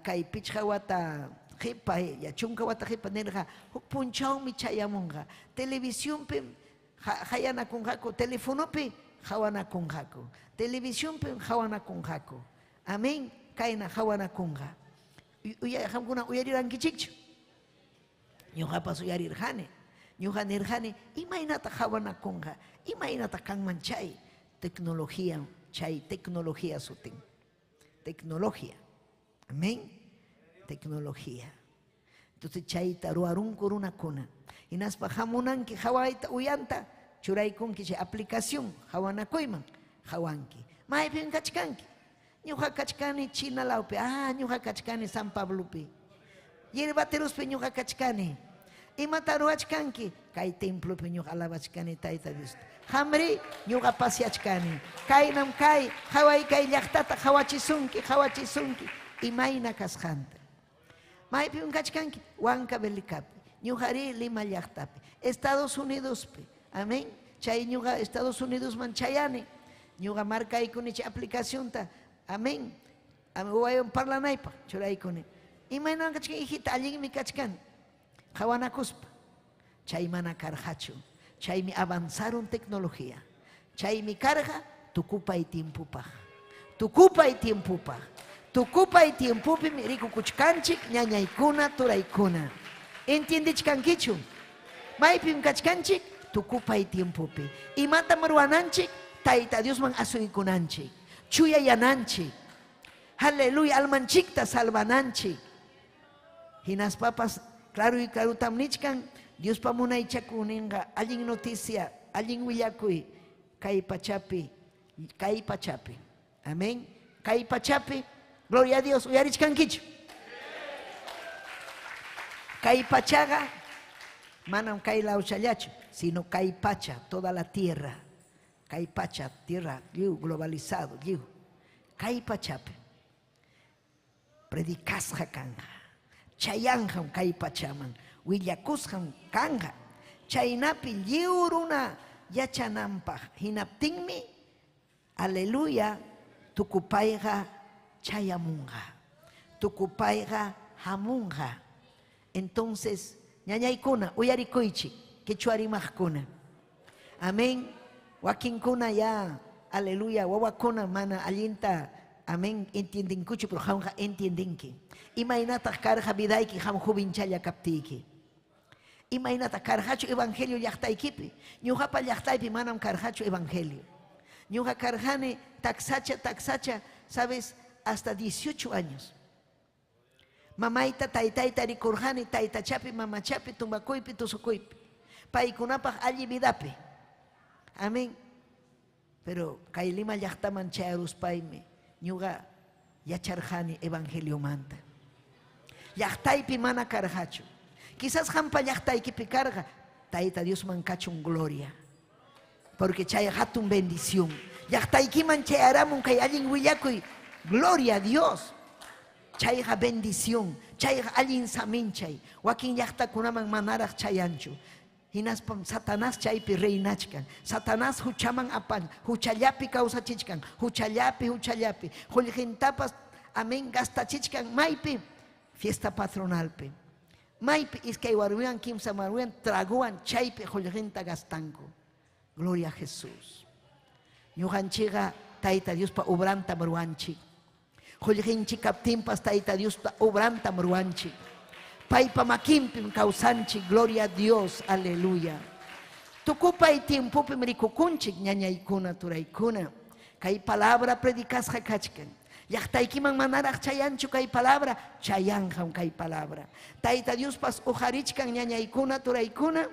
kay pichqa wata qipa yachunqa wata qipa nirqa huk punchawmi chayamunqa televisiónpi hayanakunqaku telefonopi hawanakunqaku televisiónpi hawanakunqaku amén kayna hawanakunqa qamkuna uyarirankichikchu ñuqapas uyarirqani ñuqa nirqani imaynata hawanakunqa imaynata kanman chay tecnología sutin tecnología amén tecnología entonces chayta ruwarunku runakuna hinaspa hamunanki hawayta uyanta churaykunki chay aplicación hawanakuyman hawanki maypin kachkanki ñuqa kachkani China lawpi ñuqa kachkani San Pablopi Yerbaterospi ñuqa kachkani imata ruwachkanki kay templopi ñuqa alabachkani Tayta Dios hamri ñuqa paseachkani kaynam kay haway kay llaqtata hawachisunki imayna kasqanta maypin kachkanki Huancavelicapi ñuqari Lima llaqtapi Estados Unidospi amén chay ñuqa Estados Unidos man chayani ñuqa markaykuni chay aplicacionta amén wayon parlanaypaq churaykuni imayna kachkan hijita allinmi kachkani hawanakuspa chay mana karqachu chaymi avanzaron tecnología chaymi karqa tukupay tiempupaq tukupay tiempupim rikukuchkanchik ñañaykuna turaykuna entiendichkankichu maypim kachkanchik tukupay tiempopi. Y mata maruananchik, taita Dios man asuykunanchik. Chuya yananchik. Aleluya, almanchikta salvananchik. Hinas papas, claro y claro tamnichkan, Dios pamuna ichakuninga, alguien noticia, alguien willakui, kai pachapi. Amén. Kai pachapi. Gloria a Dios. Uyarichkan kichu. Kai pachaga, manam kai lauchayacho, sino kai pacha, toda la tierra. Kai pacha, tierra, globalizado, kai pachapi. Predicasja kanja, chayanjam kai pachaman, willakusjam kanja, chainapi liuruna yachanampaj, hinaptingmi, aleluya, tukupaiga chayamunga, tukupaiga hamunga. Entonces, ñañaykuna, uyarikuichi, quechuarimajkuna. Amén. Wakinkuna ya, aleluya, wawakuna mana allinta, amén, entiendinkuchi, pero jamja entiendinki. Imaynata karja vidayki, jam jubinchalla kaptiki. Imaynata karjachu evangelio llaqtaykipi. Ñuqapa llaqtaypi manam karjachu evangelio. Ñuqa karjani taxacha, sabes, hasta 18 años. Mamaita, taitaita, rikurjani, taitachapi, mamachapi, tumbakoypi, tusukoypi. Paikunapaj alli vidapi. Amén. Pero kailima llaqtaman chayaruspaymi, ñuqa yacharjani evangelio manta. Llaqtaypi mana karjachu. Quizás hampa llaqtaykipi karga, taita Dios man kachun gloria. Porque chay hatun bendición. Llaqtaykiman chayaramun kay allin willakuy, gloria a Dios. Chayja bendición, chayja allin saminchay, wakin llaqtakunaman manaraq chayanchu. Hinaspam Satanás chaypi reinachkan, Satanás huchaman apan, huchallapi kawsachichkan, huchallapi, hullhintapas, amén, gastachichkan, maypi, fiesta patronalpi. Maypi iskay warwian, kimsa warwian, traguan, chaypi hullhinta gastanku. Gloria a Jesús. Ñuqanchiqa taita Dios pa obranta maruanchik. Hullhinchi kaptimpas taita Dios pa obranta maruanchik. Paipa makimpim causanchik, gloria a Dios, aleluya. Tukupay tiempopim rikukunchik ñañaykuna turaykuna. Kay palabra predicasqa kachkan. Llaqtaykiman manaraq chayanchu kay palabra, chayanjam kay palabra. Taita Dios pas ujarichkan ñañaykuna turaykuna.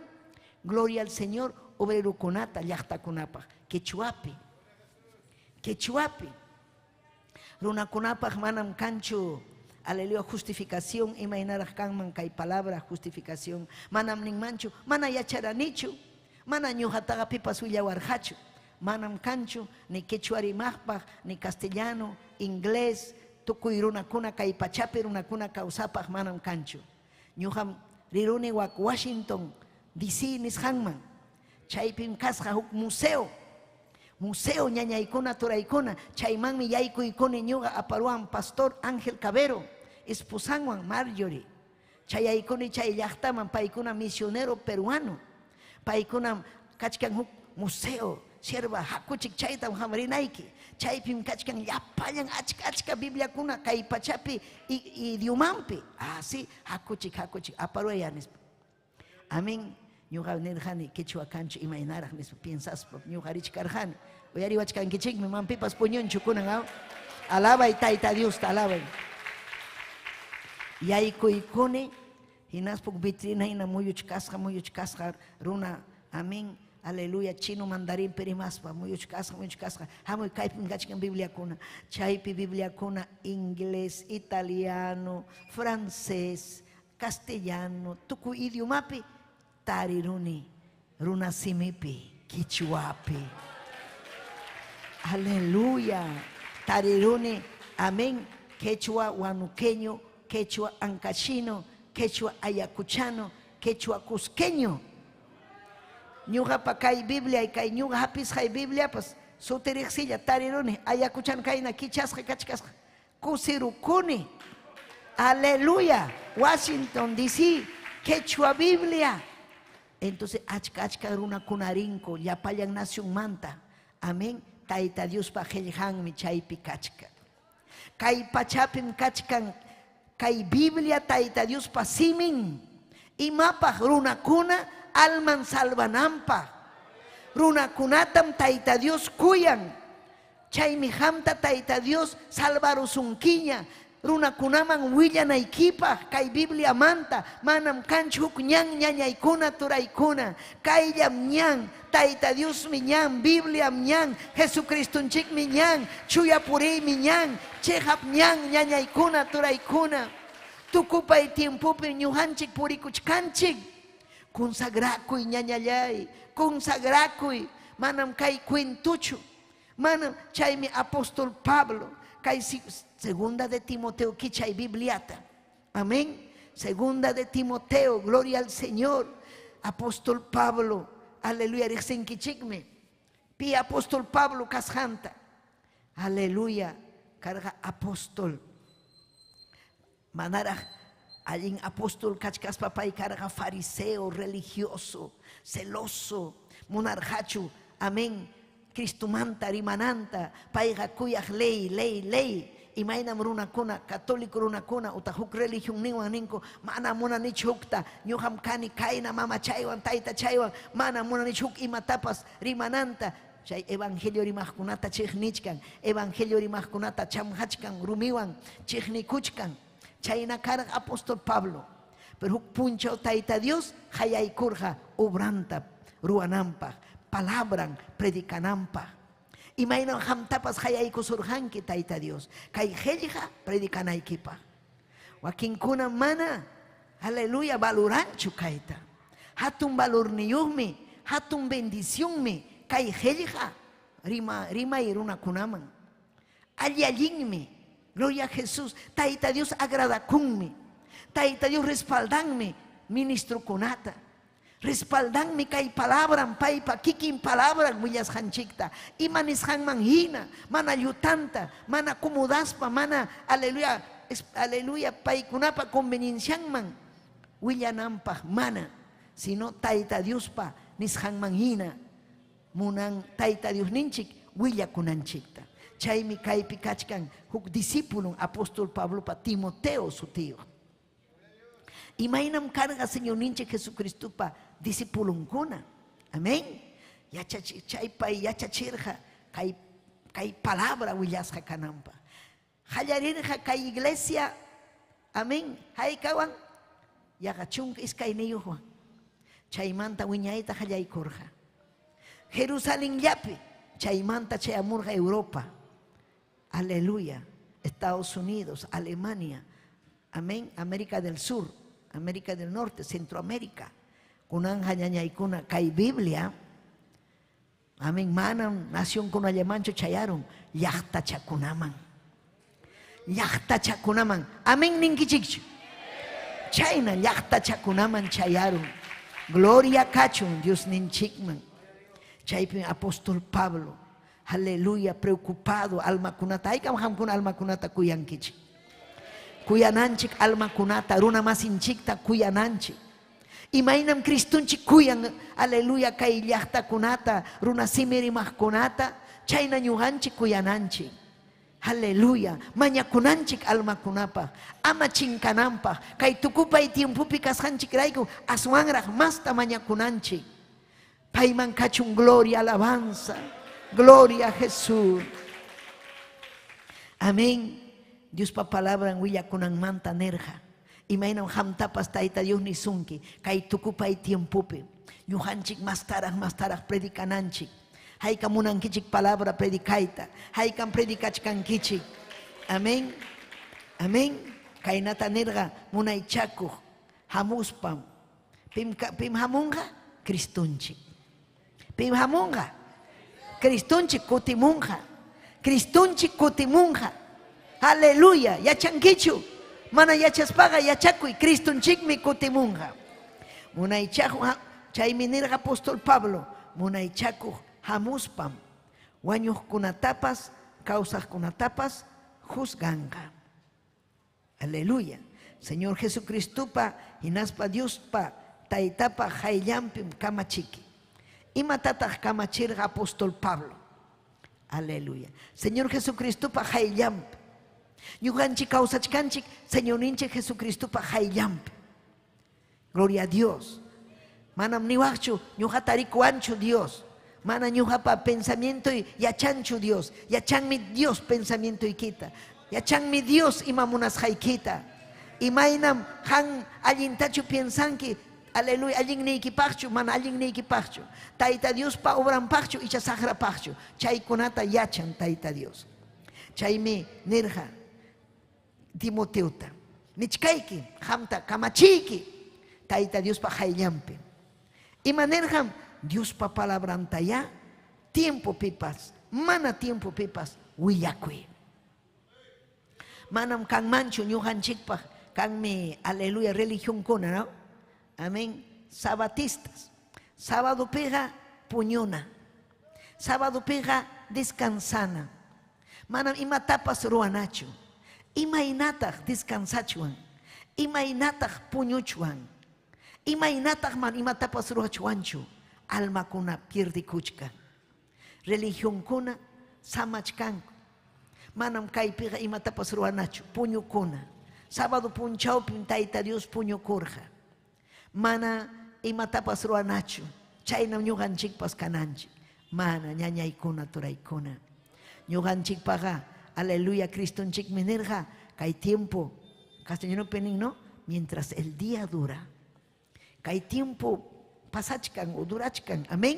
Gloria al Señor, obrerukunata llaqtakunapaq. Quechuapi. Runakunapaq manam kanchu, aleluya, justificación, imaynaraq kanman kay palabra, justificación. Manam ninmanchu, mana yacharanichu, mana ñuqataqa pipas willawarqachu. Manam kanchu, ni quechuarimaqpaq, ni castellano, inglés, tukuy runakuna kay pachapi runakuna kawsapaq manam kanchu. Ñuqam riruni wak Washington, D.C. nisqanman. Chaypim kasqa huk museo ñañaykuna turaykuna, chaymanmi yaykuykuni ñuqa aparuan Pastor Ángel Cabero, esposanwan Marjorie. Chayaykuni chay llaqtaman paykuna misionero peruano. Paykuna kachkan huk museo, sierva hakuchik chaytam hamarinayki. Chaypim kachkan llapallan achka Bibliakuna kay pachapi idiomanpi. Sí, hakuchik aparuyanispa. Amén. Ñuqa nirjani quechua kanchu imaynaraq nispa piensaspa ñuqarich karjani. Uyariwachkankichikmi manpipas puñunchu kunan alabay tayta Dios alabay. Yaykuykuni hinaspuk vitrina hina muyuchkasqa runa, amén, aleluya, chino mandarín perimaspa muyuchkasqa hamuy kaypim kachkan Bibliakuna. Chaypi Bibliakuna inglés, italiano, francés, castellano, tukuy idiomapi tariruni, runa simipi, quichuapi. Aleluya. Tariruni, amén. Quechua huanuqueño, quechua ancachino, quechua ayacuchano, quechua cusqueño. Ñuqa pa kay Biblia y kay ñuqa hapis kay Biblia, pues sutirixilla tariruni, ayacuchano kayna kichasqa kachkasqa. Kusirukuni. Aleluya. Washington D.C. Quechua Biblia. Entonces, achka runa kunarinko, llapayan nación manta. Amén. Taita Dios pa jelhanmi chaypi kachka. Kay pachapim kachkan, kay Biblia taita Dios pa simin. Imapaq runakuna, alman salvanampa. Runakunatam Tayta Dios kuyan. Chaymi hamta Tayta Dios salvarusunkiña. Runakunaman willanaykipa kay Biblia manta manam kanchu huk ñan ñañaykuna turaykuna kayllam ñan Tayta Dios mi ñan Biblia ñan Jesucristunchik mi ñan chuya purey mi ñan chejap ñan ñañaykuna turaykuna tukupay tiempopi ñujanchik purikuchkanchik consagrakuy ñañallay consagrakuy manam kay cuentuchu manam chaymi apóstol Pablo kay segunda de Timoteo kichay Bibliata. Amén. Segunda de Timoteo, gloria al Señor. Apóstol Pablo, aleluya, rixenkichikme. Pi apóstol Pablo kasjanta. Aleluya, carga apóstol. Manara allí apóstol kachkas papay carga fariseo, religioso, celoso, monarjachu. Amén. Cristumanta, rimananta, paiga kuyaj ley. Imainam runakuna, católico runakuna, utahuk religion niwan ninko, mana muna nichukta, ñuham kani kaina mama chaywan, taita chaywan, mana muna nichuk imatapas rimananta. Chay evangelio rimajkunata chignichkan, evangelio rimajkunata chamhachkan, rumiwan, chignikuchkan. Chayna karag apóstol Pablo. Pero huk puncho taita Dios, hayaykurja, obranta, ruanampa. Palabran predicanampa. Y maina hamtapas hayayko surhanki Tayta Dios. Kay helija predicanaykipa. Wakinkuna mana, aleluya, valoranchu kayta. Hatun valor niyuhmi, hatun bendición mi. Kay helija rima iruna kunaman. Allinmi, gloria a Jesús. Tayta Dios agrada kunmi. Tayta Dios respaldanmi, ministro kunata. Respaldanmi kay palabran paypa kikin palabran willas hanchikta imanis han manhina mana yutanta mana kumudaspa mana aleluya paykunapa conveniencianman willanampa mana sino Tayta Diospa nishan manhina munan Tayta Dios ninchik willakunanchikta chaymi kaypi kachkan huk discípulo apóstol Pablo pa Timoteo su tío. Imainam carga Señor ninche Jesucristo pa discipulunkuna. Amén. Chaypay yachachirja kay palabra willasja kanampa. Hallarirja kay iglesia. Amén. Hay kawan. Yagachunk iskay niyuhwa. Chaymanta wiñaita hallaykurja. Jerusalén yapi. Chaymanta chayamurja Europa. Aleluya. Estados Unidos, Alemania. Amén. América del Sur. América del Norte, Centroamérica, kunan hañañaykuna kay Biblia, amén, manam nación kuna llamancho chayaron, llaqtachakunaman, amén ninkichikchu, chayna llaqtachakunaman chayaron, gloria kachun Dios ninchikman, chaypi apóstol Pablo, aleluya, preocupado, alma kunata, aykam hamkuna alma kunata kuyankichik. Kuyananchik alma kunata, runa masinchikta kuyananchik. Imainam Cristunchik kuyan, aleluya, kay llaqta kunata, runa simirimaj kunata, chayna ñujanchik kuyananchik. Aleluya, mañakunanchik alma kunapa, ama chinkanampa, kay tukupay tiempupi kashanchik rayku, aswanraj masta mañakunanchik. Payman kachun gloria, alabanza, gloria a Jesús. Amén. Dios pa palabra huilla kunan manta nerja. Imainam hamtapas Tayta Dios ni sunki. Kay tukupay tiempupi. Yuhanchik mastaraj predicananchik. Haykam munankichik palabra predikaita. Haykam predikachkankichik. Amén. Amén. Kay nata nerga munaychakuj. Hamuspam. Pim hamunga Cristunchik. Pim hamunga Cristunchik kutimunja. Cristunchik kutimunja. Aleluya, yachankichu, mana yachaspaga yachakuy, Cristunchikmi kutimunja. Munaychaku, chaymi nirqa apóstol Pablo, munaychaku hamuspam, wañuqkunatapas, kawsaqkunatapas, juzganga. Aleluya. Señor Jesucristupa, hinaspa Diospa, taytapa hayllampim kamachiki. Imatataq kamachirqa apóstol Pablo. Aleluya. Señor Jesucristupa hayllampi. Ñuqanchik kawsachkanchik Señor ninchik Jesucristupa hayllampi. Gloria a Dios. Manam niwachu, ñuqata rikuanchu Dios. Mana ñuqapa pensamiento y yachanchu Dios. Yachanmi Dios pensamiento y quita. Yachanmi Dios ima munasqaykita. Imaynam han allintachu piensanki, aleluya, allinniykipaqchu, mana allinniykipaqchu. Tayta Dios pa obranpaqchu icha saqrapaqchu. Chaykunata yachan Tayta Dios. Chaymi nirqa Timoteuta. Nichkayki, hamta kamachiki. Tayta Dios pa hayllampi. Imanirqam Dios pa palabranta ya tiempo pipas, mana tiempo pipas, willakuy. Manam kan manchu ñuqanchikpaq kanmi aleluya religión kuna, ¿no? Amén. Sabatistas. Sábado pega puñuna. Sábado pega descansana. Manam imatapas ruanachu. Imaynataq descansachuan. Imaynataq puñuchuan. Imaynataq man imatapas ruachuanchu. Alma kuna pierde kuchka. Religión kuna samachkanku. Manam kaypiqa imatapas ruanachu. Puñu kuna. Sábado punchawpin Tayta Dios puñu kurqa. Mana imatapas ruanachu. Chaynam ñuqanchikpas kananchik. Mana ñañaykuna turaykuna. Ñuqanchikpaqa aleluya Cristonchikmi nirqa kay tiempo castellano penin, ¿no? Mientras el día dura. Kay tiempo pasachkan o durachkan. Amén.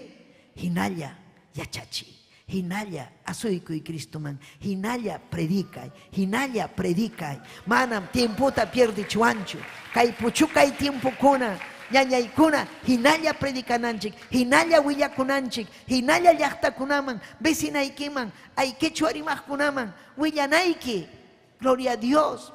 Hinalla yachachi. Hinalla asuykuy Cristoman. Hinalla predicay. Hinalla predicay. Manam tiempota pierde chuancho. Kay puchukay tiempo kuna. Ñañaykuna hinalla predicananchik, hinalla willakunanchik, hinalla llaqtakunaman, vecinaykiman, aykechu arimaqkunaman, willanayki. Gloria a Dios.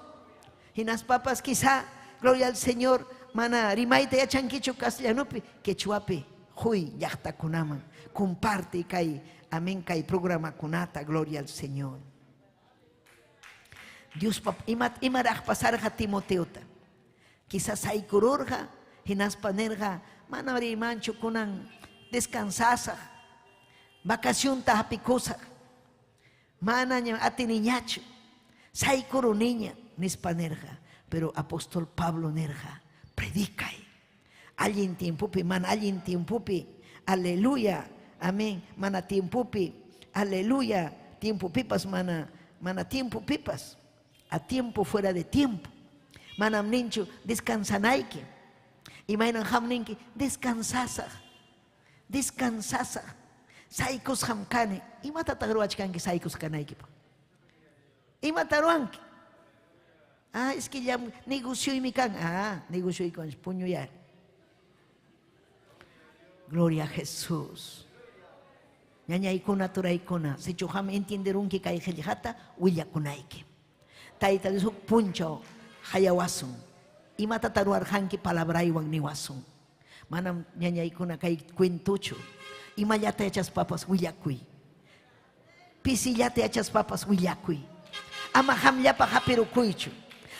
Hinas papas quizá, gloria al Señor, mana rimayta yachankichu castellanupi, quechuapi, huy llaqtakunaman, comparte kay, amén, kay programa kunata, gloria al Señor. Dios imaraj pasarja Timoteuta, quizás hay kururja, hinaspanerga, mana rimancho kunan descansasa, vacación tahapicosa, mana atiniñacho, saikoro niña, nispanerga, pero apóstol Pablo nerja, predicay, alguien tiempupi, mana alguien tiempupi, aleluya, amén, mana tiempupi, aleluya, tiempo pipas, mana tiempo pipas, a tiempo fuera de tiempo, manam nincho descansanaike. Imainan hamninki descansasa, descansasa. Saikos hamkane. Imata taruachkanki saikos kanaiki. Imataruanki. Ah, es que ya negoció y mi can. Ah, negoció y con puño ya. Gloria a Jesús. Ñaña ikuna tura ikuna. Si chuham entenderun que kai helijata, huilla kunaiki. Taita de su puncho, hayawasun. Imata taruar hanki palabraiwan niwasun. Manam ñañaykuna kay cuentucho. Imayata echas papas willakuy. Pisillate echas papas willakuy. Ama hamllapa hapirukuychu.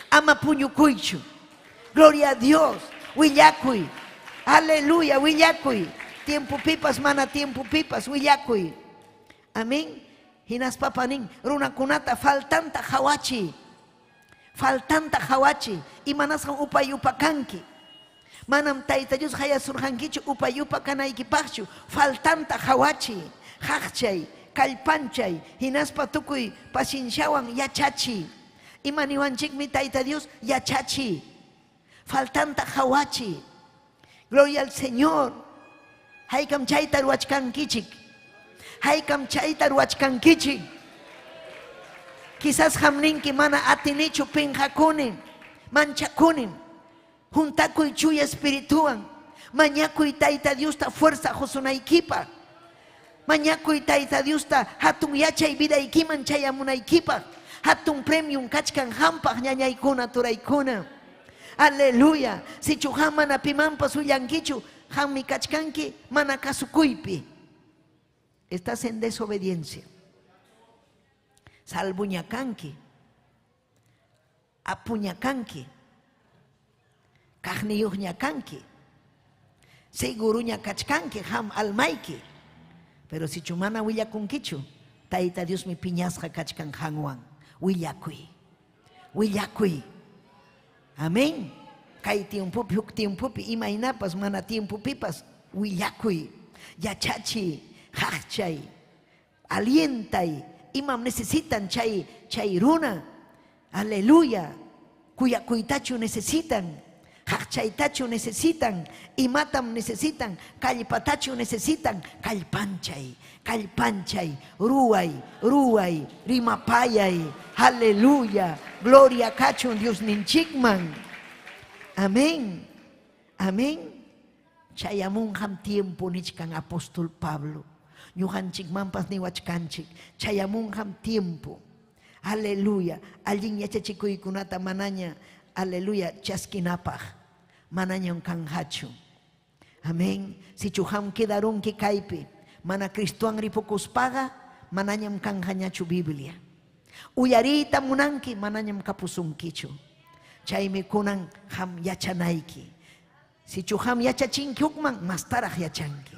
Ama puñukuychu. Gloria a Dios. Willakuy. Aleluya, willakuy. Tiempo pipas, mana tiempo pipas, willakuy. Amén. Hinas papanin, runakunata faltanta hawachi. Faltanta hawachi y manasqan upayupakanki. Manam Tayta Dios hayasurqankichu upayupakanaykipachu. Faltanta hawachi, haqchay, kallpanchay, hinaspa tukuy pacienciawan yachachi. Imaniwanchikmi Tayta Dios yachachi. Faltanta hawachi. Gloria al Señor. Haykam chayta ruachkankichik. Haykam chayta ruachkankichik. Quizás hamninki mana atinichu pinjakunin, manchakunin, juntakuy chuya espirituan, mañakuy Tayta Dios ta fuerza josunaykipa, mañakuy Tayta Dios ta hatun yachay vidaykiman chayamunaykipa, hatun premium kachkan hampaq ñañaykuna turaykuna. Aleluya. Si chuham mana pimampas uyankichu, hammi kachkanki mana kasukuypi. Estás en desobediencia. Salbuñacanqui, apuñacanqui, carniyuñacanqui, seguruña cachcanqui, ham almaiki. Pero si chumana huillakunkichu, Tayta Dios mi piñasja cachcan hanwan, huillacuy, huillacuy. Amén. Kay tiempupi, huk tiempupi, imaynapas mana tiempupipas, willakuy, yachachi, haqchay, alientay, imam necesitan chay runa, aleluya, kuyakuytachu necesitan, haqchaytachu necesitan, imatam necesitan, kallpatachu necesitan, kallpanchay, ruay, rimapayay, aleluya, gloria kachun Dios ninchikman. Amén. Chayamunham tiempo nichkan apóstol Pablo. Ñuqanchik mampas niwachkanchik. Chayamunham tiempo. Aleluya. Allin yachachikuykunata manaña, aleluya, chaskinapaj. Manaña kanhachu. Amén. Si chuham quedarunki kaypi, mana Cristoan ripukuspaga, manañam kanhañachu Biblia. Uyarita munanki, manañam kapusunkichu. Chaymi kunan ham yachanayki. Si chuham yachachinki hukman, mastaraj yachanki.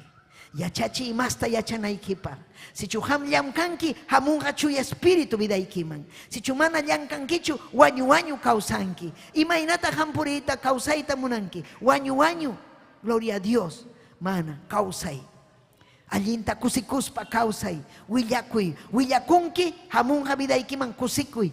Yachachi masta yachanaykipa. Si chuham llamkanki, hamunqa chuya espíritu vidaykiman. Si chumana llamkankichu, wañu kausanki. Imaynata hampurita kausayta munanki. Wañu, gloria a Dios. Mana, kausay. Allinta kusikuspa kausay. Willakunki, hamunqa vidaykiman kusikuy.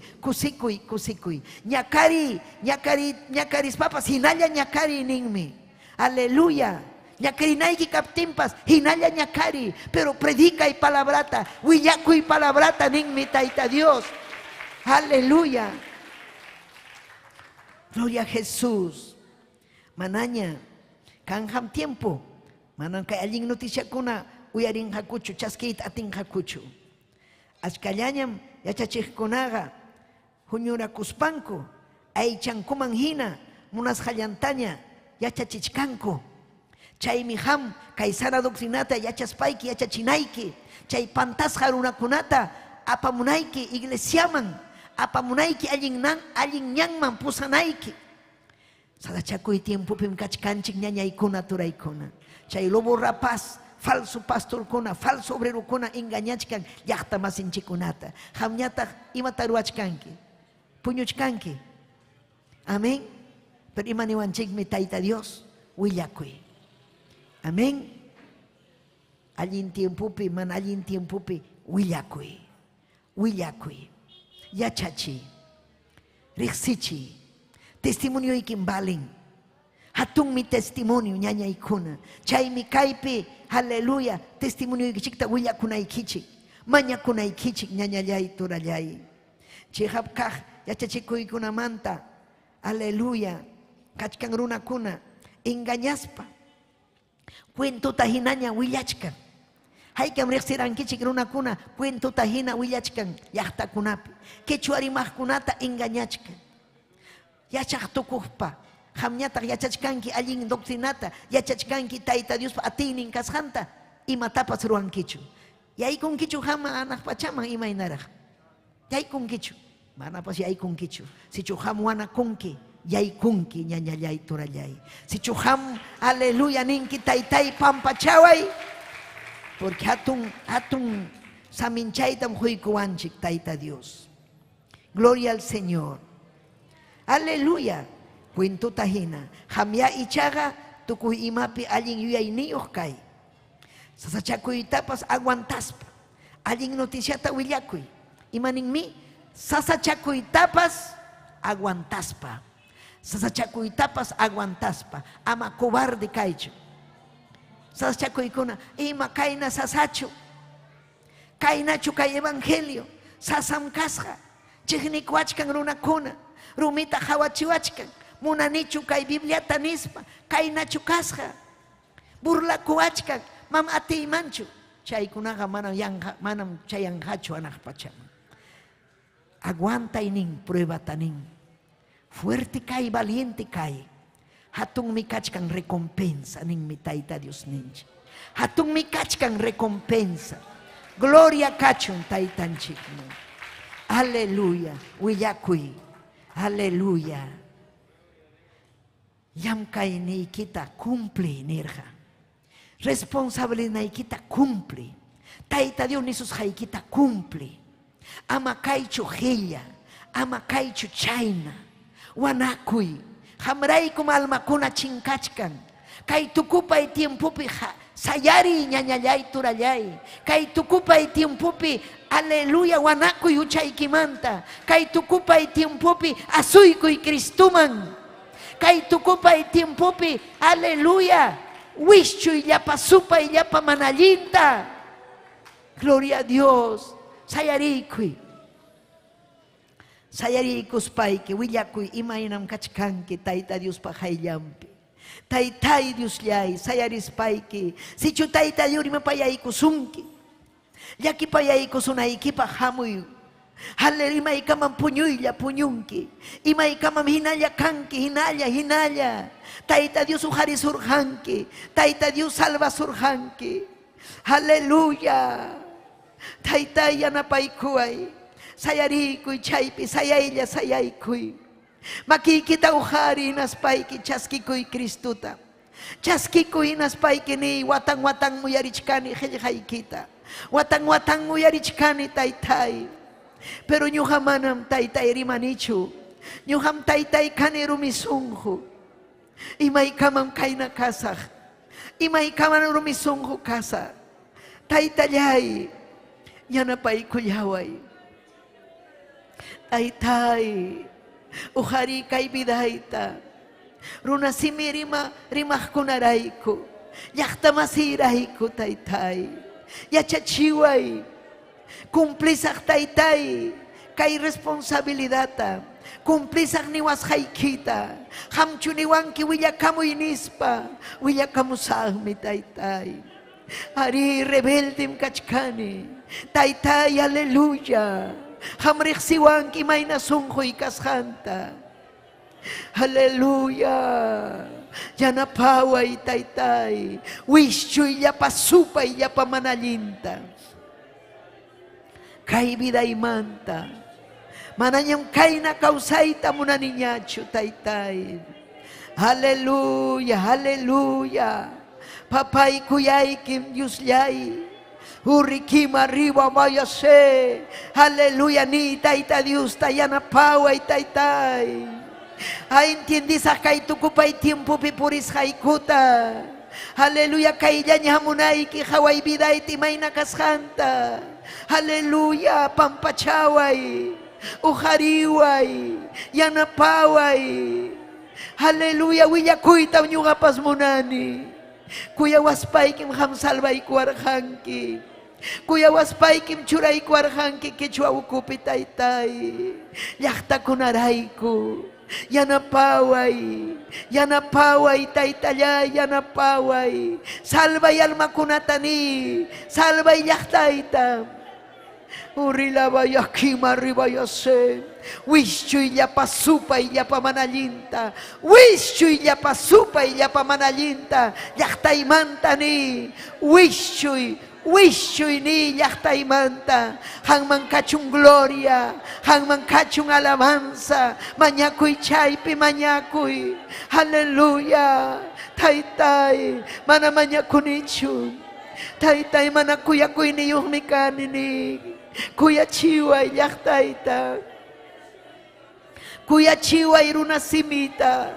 Ñakaris papas, hinalla ñakari ninmi. Aleluya. Ñakarinaiki kaptimpas, hinalla ñakari, pero predica y palabrata, willaku y palabrata ninmi taita Dios. Aleluya. Gloria a Jesús. Manaña, kanham tiempo, manan kay allin noticia kuna, uyarin hakuchu, chaskit atin hakuchu. Ashkallañam, yachachikunaga, huñura kuspanku, aychankuman hina, munas hallantaña, yachachichkanku. Chaymi ham, kay sana doctrinata yachaspayki, yachachinayki. Chay pantasqa runakunata apamunayki iglesiaman, apamunayki allin ñanman pusanayki. Sadachakuy tiempupim kachkanchik ñañaykuna turaykuna. Chay lobo rapaz, falso pastorkuna, falso obrerukuna engañachkan llaqta masinchikunata. Hamñataq imata ruwachkanki, puñuchkanki. Amén. Pero imaniwanchikmi tayta Dios willakuy. Amén. Allin tiempupi, man allin tiempupi, willakuy. Yachachi, riqsichi, testimonio ikimbalen. Hatun mi testimonio ñañaykuna. Chaymi kaypi, aleluya, testimonio ikichikta willakunaykichik. Mañakunaykichik ñañallay turallay. Chihapkaj, yachachikuykunamanta, aleluya, kachkan runakuna, engañaspa. Cuentuta hinaña willachkan. Haykam riqsirankichik runakuna cuentuta hina willachkan llaqtakunapi. Quechua rimaqkunata engañachkan. Yachaq tukuqpa, hamñataq yachachkanki allin doctrinata, yachachkanki tayta Diospa atiynin kasqanta, imatapas ruwankichu. Yaykunkichu hama anaq pachaman imaynaraq. Yaykunkichu, manapas yaykunkichu. Sichu ham wanakunki, yaykunki ñañallay turallay. Si chuham, aleluya, ninki taytay pampachaway. Porque hatun saminchaytam huykuwanchik tayta Dios. Gloria al Señor. Aleluya. Cuentuta hina. Hamya ichaga tukuy imapi allin yuyayniyuq kay. Sasachakuytapas aguantaspa. Allin noticiata willakuy. Imaninmi sasachakuytapas aguantaspa. Sasachakuytapas aguantaspa, ama cobarde kaychu. Sasachakuykuna, ima kayna sasachu, kaynachu kay evangelio, sasam kasqa, chiqnikuachkan runakuna, rumita hawachiwachkan, munanichu kay Bibliata nispa, kaynachu kasqa, burlakuachkan, mam atiymanchu, chaykunaqa manam chayanhachu anaq pachaman. Aguantay nin, pruébata nin. Fuerte cae, valiente cae. Hatun mi kachkan recompensa nin mi tayta Dios ninchi. Hatun mi kachkan recompensa. Gloria kachun taytanchik. Aleluya. Willakuy. Aleluya. Yam kay niykita cumple nirja. Responsable naykita cumple. Tayta Dios nisus haykita cumple. Ama kaychu hella. Ama kaychu chayna. Wanakuy, Hamray como alma kuna chinkachkan. Kay tukupay tiempopi sayari ñañallay turallay. Kay tukupay tiempopi aleluya wanakuy uchaykimanta. Kay tukupay tiempopi asuykuy Cristuman. Kay tukupay tiempopi aleluya wischuy llapa supay llapa manallinta. Gloria a Dios. Sayarikuy. Sayarikuspayki willakuy imaynam kachkanki tayta Dios pajayllampi. Taytay Dios llay sayarispayki. Sichu tayta Dios rimapayaykusunki. Llakipayaykusunaykipa hamuy. Halle imaykamam puñuylla puñunki. Imaykamam hinalla kanki hinalla. Tayta Dios ujari surjanki. Tayta Dios salva surjanki. Aleluya. Taytay yanapaykuay. Sayarikuy chaypi sayaylla sayaykuy. Makikita ujari inaspayki chaskikuy Cristuta. Chaskikuy inaspayki ni watang muyarichkani qillqaykita. Watang muyarichkani taytay. Pero ñuqamanam taytay rimanichu. Ñuqam taytay kani rumisunju. Imaykamam kayna kasaq. Imaykamam rumisunju kasa. Taytallay yanapaykullaway. Taytay ujari kay bidayta. Runasimi rimaqkunarayku. Llaqtamasirayku taytay. Yachachiway. Cumplisak taytay. Kay responsabilidata. Cumplisak niwasqaykita. Hamchuniwanki willakamuy nispa. Willakamusaqmi taytay. Ari rebeldim kachkani. Taytay aleluya. Hamriqsiwanki mayna sunquy kasqanta. Aleluya. Yanapaway taytay. Wischuy llapa supay llapa manallinta. Kay bidaymanta. Mananyam kayna kawsayta munaniñachu taytay. Aleluya, aleluya. Papay kuyaykim Dios llay. Urikim arriba mayase. Aleluya ni tayta Dios tayanapaway taytay. Ay entiendisa kay tukupay tiempo pipuris haykuta. Aleluya kay llañamunay ki haway biday timay nakashanta. Aleluya pampachaway. Ujariway. Yanapaway. Aleluya willakuyta ñuqapas munani. Kuyawaspaykim hamsalbayku arqanki. Kuyawaspaykim churayku arqanki kichwa ukupi taytay. Llaqtakunarayku. Yanapaway taytallay yanapaway. Salvay almakunatani. Salvay llaqtayta. Urilabay akima ribayase. Wischuy llapa supay llapa manallinta. Wischuy llapa supay llapa manallinta. Llaqtaymantani. Wischuy ni llaqtaymanta. Hangman kachun gloria. Hangman kachun alabanza. Mañakuy chaypi mañakuy. Aleluya. Taytay. Mana mañakunichun. Taytay mana kuyakuy niyuq ni kanini. Kuyachiway llaqtayta. Kuyachiway runasimita.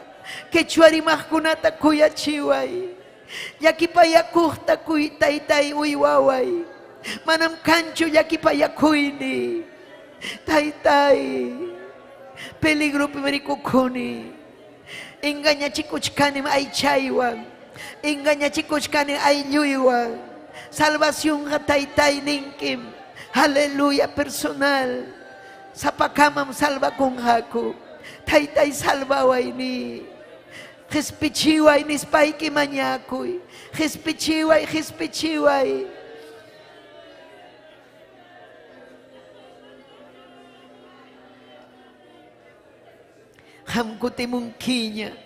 Quechua rimaqkunata kuyachiway. Llakipayakuqta taytay uywaway. Manam kanchu llakipayakuyni. Taytay. Peligro pimerikukuni. Engañachikuchkanim aychaywan. Engañachikuchkanim aylluywan. Salvación taytay ninkim. Aleluya personal. Sapakamam salva kunhaku. Taytay salvaway ni. Jespichiway nispayki mañakuy. Jespichiway. Hamkutimunkiña.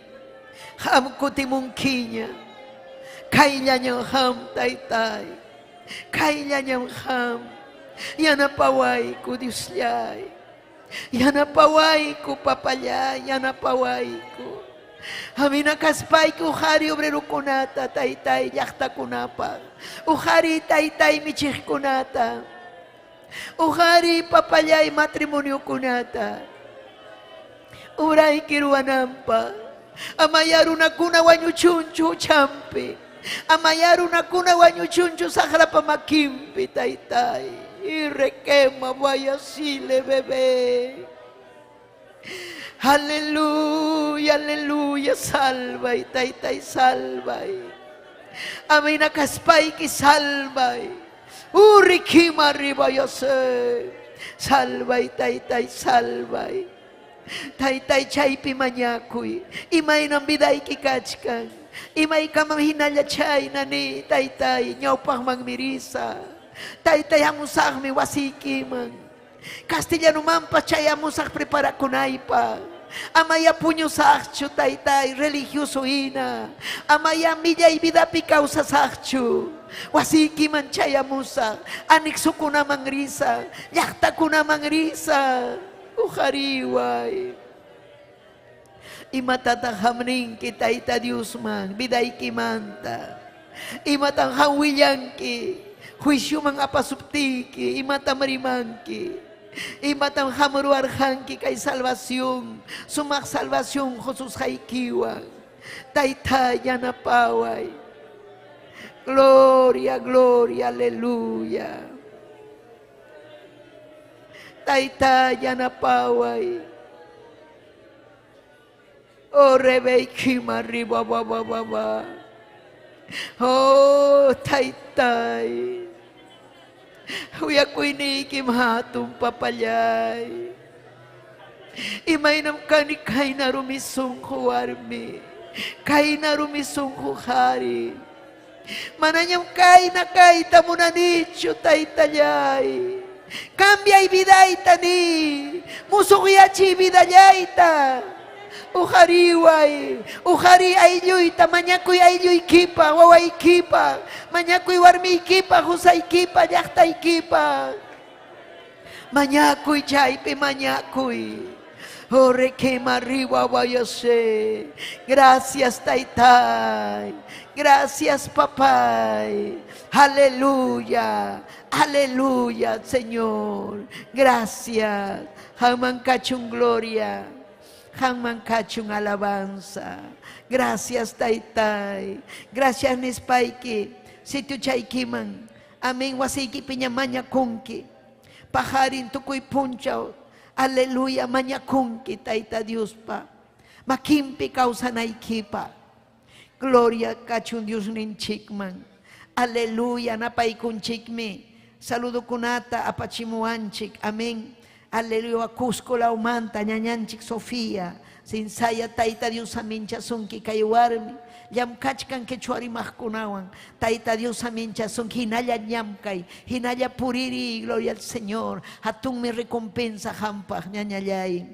Kayllañam ham taytay. Kayllañam ham. Yanapawayku Dios llay. Yanapawayku papallay. Yanapawayku. Amina kaspayku ujari obrerukunata taytay llaqtakunapaq. Ujari taytay michiqkunata. Ujari papallay matrimoniokunata. Urayki ruwananpaq. Amayar una cuna wanyuchunchu champi. Amayar una cuna wanyuchunchu sahrapa makimpi taytay. Y requema vaya sile bebé. Aleluya, aleluya, salva y taytay salvay. Amina kaspay ki salvay. Urikima arriba yo sé. Salvay taytay salvay. Taytay chaypi mañakuy. Imay nang biday kikachkan. Imay kamang hinalya chay nani taytay. Nyopang mangmirisa. Taytay amusak mi wasiki man. Castellano mampa chay amusak prepara kunaypa. Amaya puño sakchu taytay religioso ina. Amaya milla y vida picausa sakchu. Wasiki man chay amusak. Anikso kuna mangrisa. Yakta kuna mangrisa. Uhariway. Imatatanghamning kita ita Diyos man, biday kimanta. Imatanghawiyanki, huisyo mga pasuptiki, imatamarimanki. Imatanghamruarhanki kay salvasyon, sumak salvasyon Jesus haikiwan. Taytaya na paway. Gloria, gloria, aleluya. Taytaya na paway. Oh, Rebeki mariba baba. Oh, taytay. Huya ko inikim hatong papalyay. Imay nam kani kay na rumisong kuwarmi. Kay na rumisong kuhari. Mananyam kay na kay tamunan nicho taytayay. Cambia y vida itani, musugiachi vida yaita. Uhariway, uhari ayuita, mañakuy ayuy kipa, waway kipa, mañakuy warmi kipa, husay kipa, yaktay kipa. Mañakuy chaype mañakuy. Ore que mariwa wayose. Gracias taytay. Gracias papay. Aleluya. Aleluya, Señor. Gracias. Hamang kachung gloria. Hamang kachung alabanza. Gracias taytay. Gracias nispaiki. Sitio chaykiman. Amén wasiki piñamanya kunki. Paharin tukuy punchaw. Aleluya, mañakunki tayta Dios pa. Makimpi causa naikipa. Gloria kachun Dios ninchikman. Aleluya, napay kunchikmi. Saludo kunata apachimuanchik. Amén. Aleluya, Cusco la umanta, ñañanchik Sofía. Sinsaya tayta Dios amincha sunki kaywarmi. Yam kachkan que chuarimach kunawan. Taita Dios amincha son hinaya ñamkay. Hinaya puriri, gloria al Señor. Hatun mi recompensa jampach ñañayay.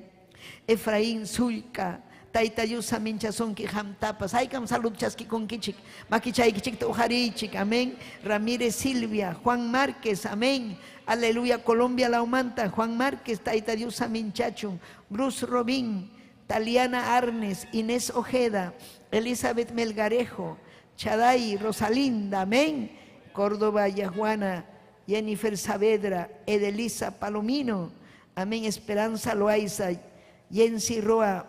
Efraín Zulca. Taita Dios amincha son ki jamtapas. Hay kam salud chaski con kichik. Makichay kichik to ujarichik. Amén. Ramírez Silvia. Juan Márquez. Amén. Aleluya. Colombia la umanta. Juan Márquez. Taita Dios aminchachun. Bruce Robín. Taliana Arnes. Inés Ojeda. Elizabeth Melgarejo, Chaday, Rosalinda, amén. Córdoba, Yajuana, Jennifer Saavedra, Edelisa Palomino, amén. Esperanza Loaiza, Yensi Roa,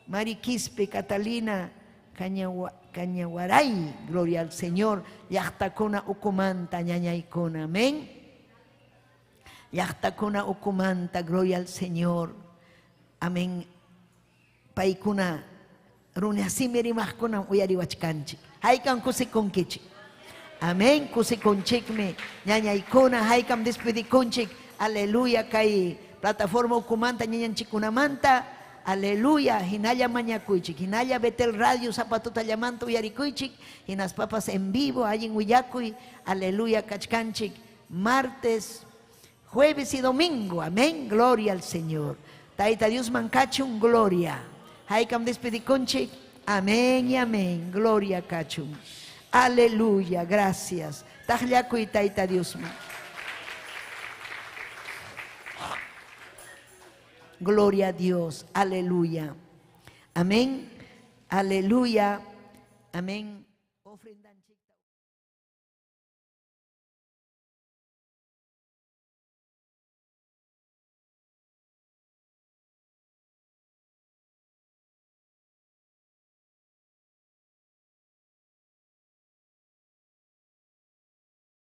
Mari Quispe, Catalina, Cañaguaray, gloria al Señor. Yachtacona Ucumanta, Ñañaicona, amén. Yachtacona Ucumanta, gloria al Señor, amén. Paikuna. Rune así meri mahkuna uyari wachkanchi. Haikam kusi konkichi. Amén. Kusi konchikme. Ñaña ikuna haikam despedi konchik. Aleluya kai plataforma ukumanta ñañanchikuna manta. Aleluya. Hinaya mañakuichik. Hinaya Betel Radio zapatuta llamanto uyari kuichik. Hinas papas en vivo allí en Uyakuy. Aleluya kachkanchik. Martes, jueves y domingo. Amén. Gloria al Señor. Taita Dios mancachun gloria. Haikam despedi conchik. Amén y amén. Gloria kachum. Aleluya. Gracias. Tajllakuy taita Dios. Gloria a Dios. Aleluya. Amén. Aleluya. Amén. Ofrendan.